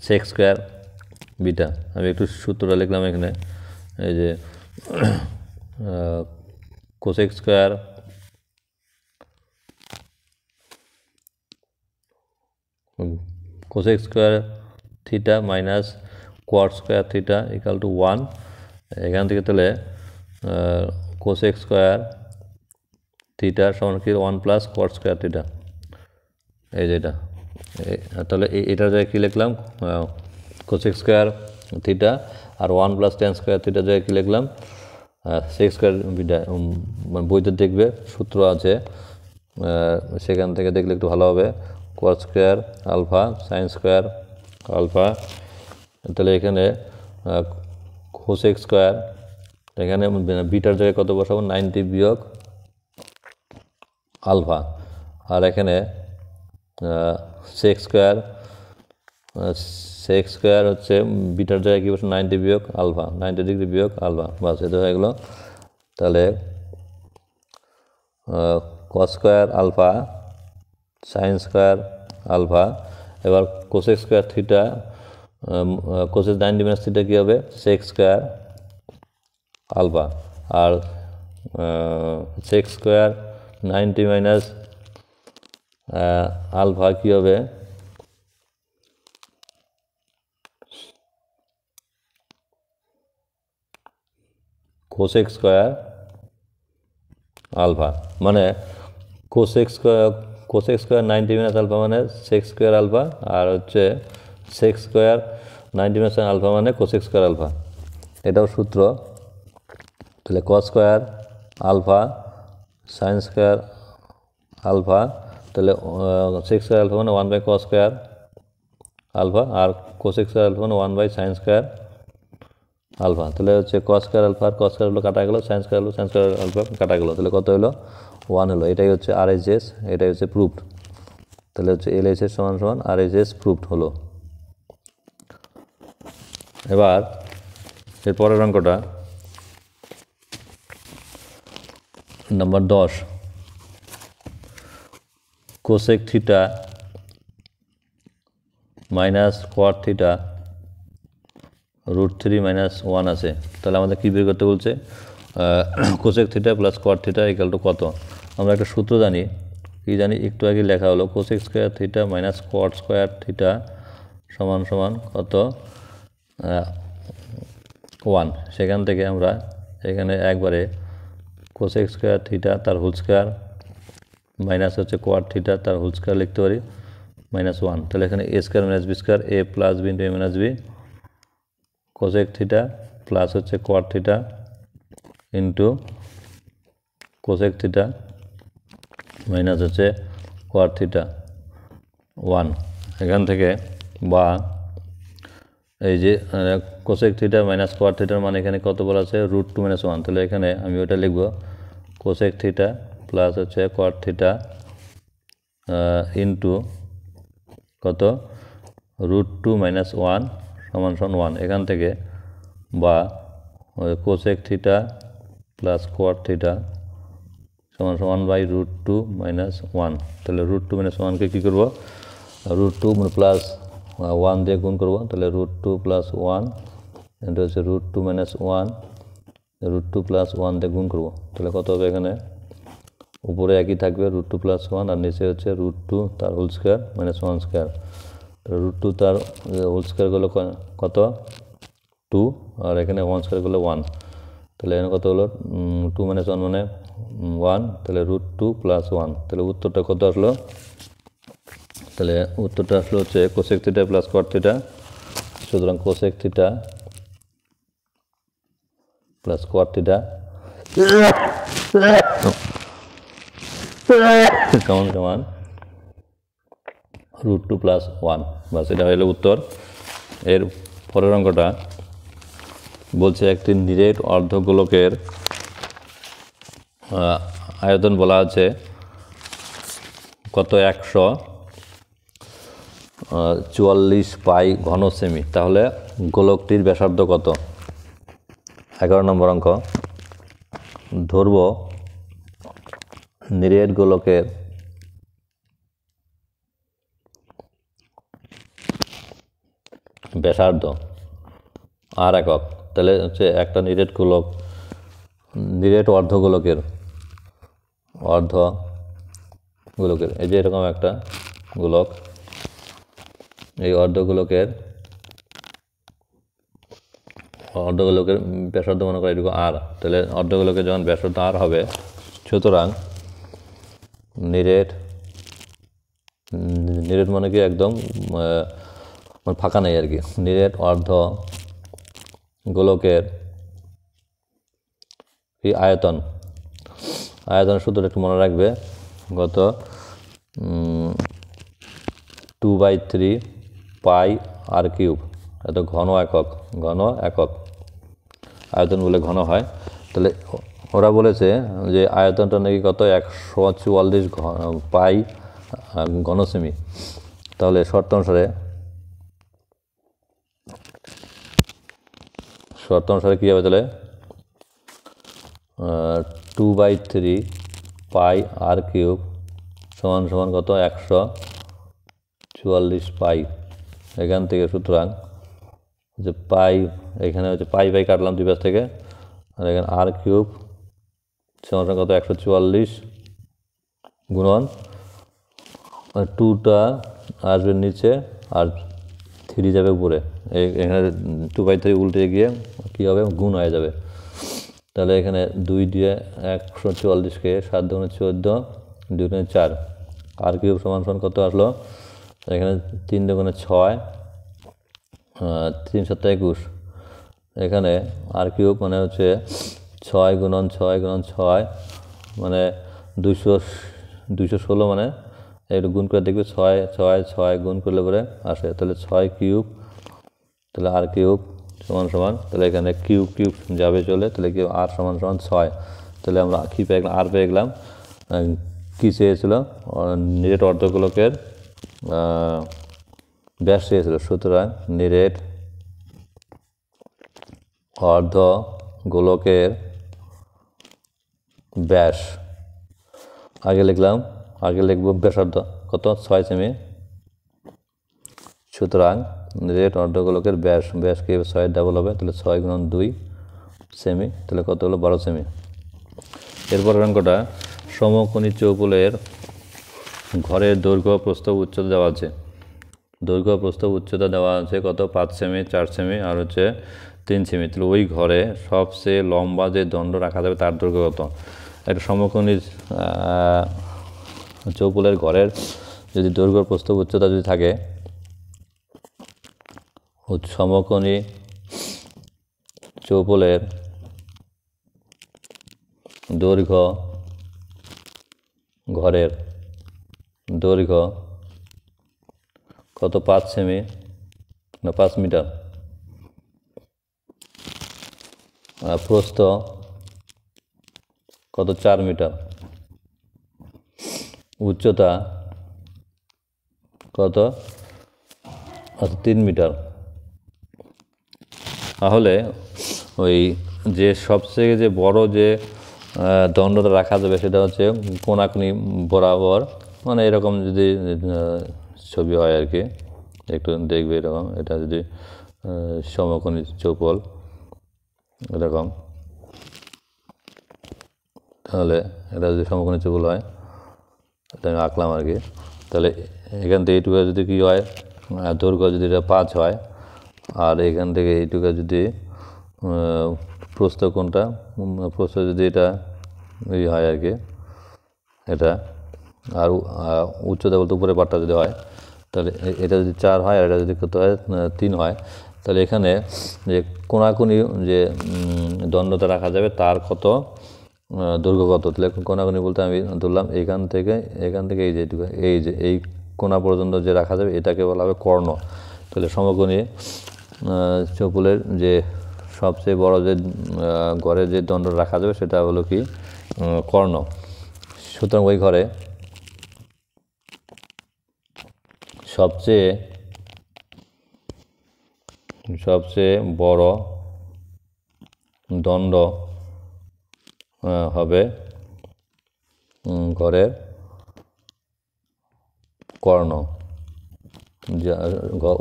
সেক স্কোয়ার বিটা। আমি একটু সূত্রটা লিখলাম এখানে, এই যে cosec square theta minus cot square theta equal to 1। এখান থেকে তাহলে কোসেক স্কোয়ার থিটা সমান কি 1 প্লাস কোয়াট স্কোয়ার থিটা, এই যেটা। তাহলে এটার জায়গায় কী লিখলাম কোসেক স্কোয়ার থিটা, আর 1 প্লাস টেন স্কোয়ার থিটার জায়গায় কী লিখলাম সেক স্কোয়ার বিটা। বইতে দেখবে সূত্র আছে, সেখান থেকে দেখলে একটু ভালো হবে। Cot square alpha sine square alpha, তাহলে এখানে কোসেক স্কোয়ার, এখানে বিটার জায়গায় কত বসাবো 90 বিয়োগ আলফা, আর এখানে সেক স্কোয়ার হচ্ছে বিটার জায়গায় কী বসে 90 বিয়োগ আলফা, 90 ডিগ্রি বিয়োগ আলফা, বাস এটা হয়ে গেলো। তাহলে cos square alpha sine square alpha, এবার cosec square theta cosec 90 minus theta কী হবে সেক স্কোয়ার আলফা, আর সেক স্কোয়ার 90 মাইনাস আলফা কী হবে কোসেক স্কোয়ার আলফা, মানে কোসেক স্কোয়ার 90 মাইনাস আলফা মানে সেক স্কোয়ার আলফা, আর হচ্ছে সেক স্কোয়ার 90 মাইনাস আলফা মানে কোসেক স্কোয়ার আলফা, এটাও সূত্র। তাহলে cos square alpha sine square alpha, তাহলে সেক স্কোয়ার আলফা মানে 1 বাই কস স্কোয়ার আলফা, আর কোসেক স্কোয়ার আলফা মানে 1 বাই সাইন স্কোয়ার আলফা। তাহলে হচ্ছে কস স্কোয়ার আলফা আর কস স্কোয়ার কাটা গেলো, সাইন স্কোয়ার আলফা কাটা গেলো, তাহলে কত হলো 1 হলো। এটাই হচ্ছে RHS, এটাই হচ্ছে প্রুফড। তাহলে হচ্ছে LHS সমান সমান RHS প্রুফড হলো। এবার এর পরের অঙ্কটা number 10, cosec theta minus কোয়াট theta √3 minus 1 আছে। তাহলে আমাদের কী বের করতে বলছে cosec theta plus কোয়াট theta equal to কত। আমরা একটা সূত্র জানি, কি জানি একটু আগে লেখা হলো cosec square theta minus cot square theta সমান সমান কত 1। সেখান থেকে আমরা এখানে একবারে কোসেক স্কোয়ার থিটা তার হোল স্কোয়ার মাইনাস হচ্ছে কোয়াট থিটা তার হোল স্কোয়ার লিখতে পারি -1। তাহলে এখানে a square minus B square a plus B into a minus B cosec theta plus হচ্ছে cot theta into cosec theta minus হচ্ছে cot theta 1। এখান থেকে বা এই যে কোসেক থিটা মাইনাস কোয়াট থিটার মানে এখানে কত বলা আছে √2 - 1। তাহলে এখানে আমি ওটা লিখব কোসেক থিটা প্লাস হচ্ছে কোয়াট থিটা ইন্টু কত √2 - 1 সমান 1। এখান থেকে বা কোসেক থিটা প্লাস কোয়াট থিটা সমান 1/√2 - 1। তাহলে √2 - 1কে কী করবো √2 প্লাস 1 দিয়ে গুণ করবো, তাহলে √2 প্লাস 1 এটা হচ্ছে √2 - 1 √2 প্লাস 1 দিয়ে গুণ করবো, তাহলে কত হবে এখানে উপরে একই থাকবে √2 + 1, আর নিচে হচ্ছে √2 তার হোল স্কোয়ার - 1 স্কোয়ার। √2 তার হোল স্কোয়ার হলো কত 2, আর এখানে 1 স্কোয়ার হলো 1, তাহলে এখানে কত হলো 2 - 1 মানে 1, তাহলে √2 + 1, তাহলে উত্তরটা কত আসলো? তাহলে উত্তরটা আসলো হচ্ছে cosec theta plus cot theta. সুতরাং cosec theta plus cot theta সমান √2 + 1, বাস এটা হলো উত্তর। এর পরের অঙ্কটা বলছে একটি নিরেট অর্ধগোলকের আয়তন বলা আছে কত 144 পাই ঘন সেমি, তাহলে গোলকটির ব্যাসার্ধ কত? 11 নম্বর অঙ্ক, ধরব নিরেট গোলকের ব্যাসার্ধ আর একক, তাহলে হচ্ছে একটা নিরেট অর্ধগোলকের এই যে এরকম একটা গোলক, এই অর্ধগোলকের ব্যাসার্ধ মনে করা এটুকু আর, তাহলে অর্ধগোলকের যখন ব্যাসার্ধ আর হবে, সুতরাং নিরেট মানে কি একদম ফাঁকা নেই আর কি। নিরেট অর্ধগোলকের কি আয়তন সূত্রটা একটু মনে রাখবে, কত 2/3 পাই আর কিউব, এত ঘন একক আয়তন বলে ঘন হয়। তাহলে ওরা বলেছে যে আয়তনটা নাকি কত 144 পাই ঘন সেমি, তাহলে শর্ত অনুসারে কী হবে? তাহলে 2/3 পাই আর কিউব সমান কত 144 পাই। এখান থেকে সুতরাং যে পাই, এখানে হচ্ছে পাই কাটলাম দুই পাশ থেকে, আর এখানে আর কিউব সমান কত 144 গুণন 2টা আসবে নিচে আর 3 যাবে উপরে, এখানে 2/3 উল্টে গিয়ে কী হবে গুণ হয়ে যাবে। তাহলে এখানে 2 দিয়ে 144কে 7 × 14, 2 × 4, আর কিউব সমান কত আসলো? এখানে 3 × 6, 3 × 7 = 21, এখানে আর কিউব মানে হচ্ছে 6 × 6 × 6 মানে 216, মানে একটু গুণ করে দেখবে 6 গুণ করলে পরে আসে, তাহলে 6 কিউব, তাহলে আর কিউব সমান তাহলে এখানে কিউব যাবে চলে, তাহলে কিউব আর সমান 6, তাহলে আমরা কী পেয়ে গেলাম? আর পেয়ে গেলাম। কী চেয়েছিল? নিরেট অর্ধগোলকের ব্যাস চেয়েছিল, সুতরাং নিরেট অর্ধগোলকের ব্যাস আগে লিখব ব্যাসার্ধ কত 6 সেমি, সুতরাং নিরেট অর্ধগোলকের ব্যাস কি 6 ডাবল হবে, তাহলে 6 × 2 সেমি, তাহলে কত হলো 12 সেমি। এরপরের অঙ্কটা সমকোণী চৌপলের ঘরের দৈর্ঘ্য প্রস্থ উচ্চতা দেওয়া আছে। দৈর্ঘ্য প্রস্থ উচ্চতা দেওয়া আছে কত 5 সেমি, 4 সেমি আর হচ্ছে 3 সেমি। তাহলে ওই ঘরে সবচেয়ে লম্বা যে দণ্ড রাখা যাবে তার দৈর্ঘ্য কত? একটা সমকোণী চৌপলের ঘরের যদি দৈর্ঘ্য প্রস্থ উচ্চতা যদি থাকে, সমকোণী চৌপলের দৈর্ঘ্য ঘরের দৈর্ঘ্য কত 5 সেমি না 5 মিটার, আর প্রস্থ কত 4 মিটার, উচ্চতা কত 3 মিটার। তাহলে ওই যে সবচেয়ে যে বড় যে দণ্ডটা রাখা যাবে সেটা হচ্ছে কোনাকুনি বরাবর, মানে এরকম যদি ছবি হয় আর কি, একটু দেখবে এরকম, এটা যদি সমকোণী চৌপল এরকম, তাহলে এটা যদি সমকোণী ত্রিভুজ হয়, এটা আমি আঁকলাম আর কি। তাহলে এখান থেকে এইটুকু যদি কী হয়, দৈর্ঘ্য যদি এটা 5 হয়, আর এখান থেকে এইটুকু যদি প্রস্থ কোণটা, প্রস্থ যদি এটা হয় আর কি, এটা আর উচ্চতা বলতে উপরে পাটটা যদি হয়, তাহলে এটা যদি 4 হয় আর এটা যদি কত হয় 3 হয়, তাহলে এখানে যে কোণাকুণি যে দণ্ডটা রাখা যাবে তার কত দৈর্ঘ্য কত। তাহলে কোণাকুণি বলতে আমি ধরলাম এখান থেকে এই যেটুকু এই কোণা পর্যন্ত যে রাখা যাবে এটাকে বলা হবে কর্ণ। তাহলে সমকোণী চৌপলের যে সবচেয়ে বড় যে ঘরে যে দণ্ড রাখা যাবে সেটা হলো কি কর্ণ। সুতরাং ওই ঘরে সবচেয়ে বড় দণ্ড হবে ঘরের কর্ণ।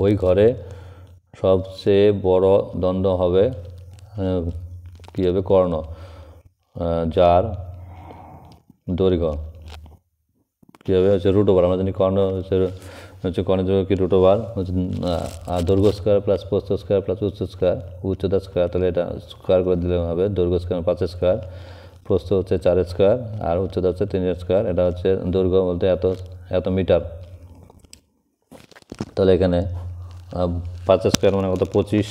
ওই ঘরে সবচেয়ে বড় দণ্ড হবে কী হবে কর্ণ, যার দৈর্ঘ্য কী হবে হচ্ছে √, আমরা জানি কর্ণ হচ্ছে কর্ণের দৈর্ঘ্য কি √, হচ্ছে দৈর্ঘ্য স্কোয়ার প্লাস প্রস্থ স্কোয়ার প্লাস উচ্চতা স্কোয়ার। তাহলে এটা স্কোয়ার করে দিলে হবে দৈর্ঘ্য স্কোয়ার 5 স্কোয়ার, প্রস্থ হচ্ছে 4 স্কোয়ার, আর উচ্চতা হচ্ছে 3 স্কোয়ার। এটা হচ্ছে দৈর্ঘ্য বলতে এত মিটার। তাহলে এখানে 5 স্কোয়ার মানে কত 25,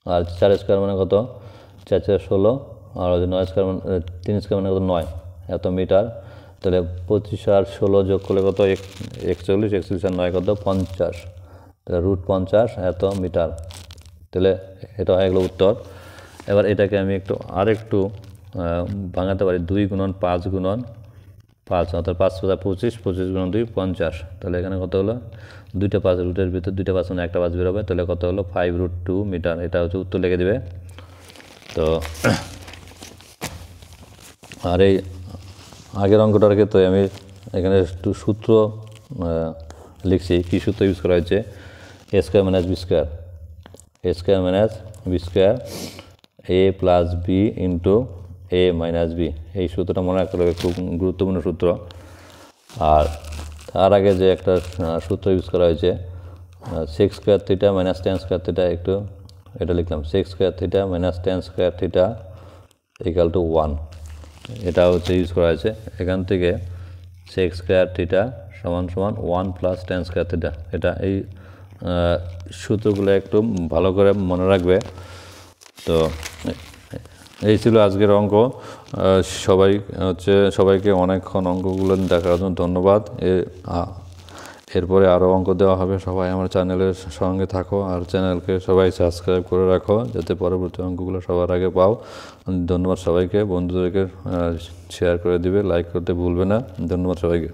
আর 4 স্কোয়ার মানে কত 4 4 16, আর 9 স্কোয়ার মানে 3 স্কোয়ার মানে কত 9, এত মিটার। তাহলে 25 আর 16 যোগ করলে কত 41, 41 আর 9 কত 50, তাহলে √50 এত মিটার। তাহলে এটা হয়ে গেলো উত্তর। এবার এটাকে আমি আরেকটু ভাঙাতে পারি, 2 × 5 × 5, অর্থাৎ 5 × 25, 25 × 2 50। তাহলে এখানে কত হলো 2টা 5 রুটের ভিতর 2টা 5 মানে একটা 5 বেরোবে, তাহলে কত হলো 5√2 মিটার। এটা হচ্ছে উত্তর লিখে দেবে। তো আর এই আগের অঙ্কটার ক্ষেত্রে আমি এখানে একটু সূত্র লিখছি, কী সূত্র ইউজ করা হয়েছে, a² - b², a² - b² a + b × a - b। এই সূত্রটা মনে রাখতে হবে, খুব গুরুত্বপূর্ণ সূত্র। আর তার আগে যে একটা সূত্র ইউজ করা হয়েছে sec² θ - tan² θ, একটু এটা লিখলাম sec² θ - tan² θ = 1। এটা হচ্ছে ইউজ করা হয়েছে। এখান থেকে sec² θ = 1 + tan² θ। এটা এই সূত্রগুলো একটু ভালো করে মনে রাখবে। তো এই ছিল আজকের অঙ্ক। সবাইকে অনেকক্ষণ অঙ্কগুলো দেখার জন্য ধন্যবাদ। এরপরে আরও অঙ্ক দেওয়া হবে। সবাই আমার চ্যানেলের সঙ্গে থাকো, আর চ্যানেলকে সবাই সাবস্ক্রাইব করে রাখো যাতে পরবর্তী অঙ্কগুলো সবার আগে পাও। ধন্যবাদ সবাইকে। বন্ধুদেরকে শেয়ার করে দিবে, লাইক করতে ভুলবে না। ধন্যবাদ সবাইকে।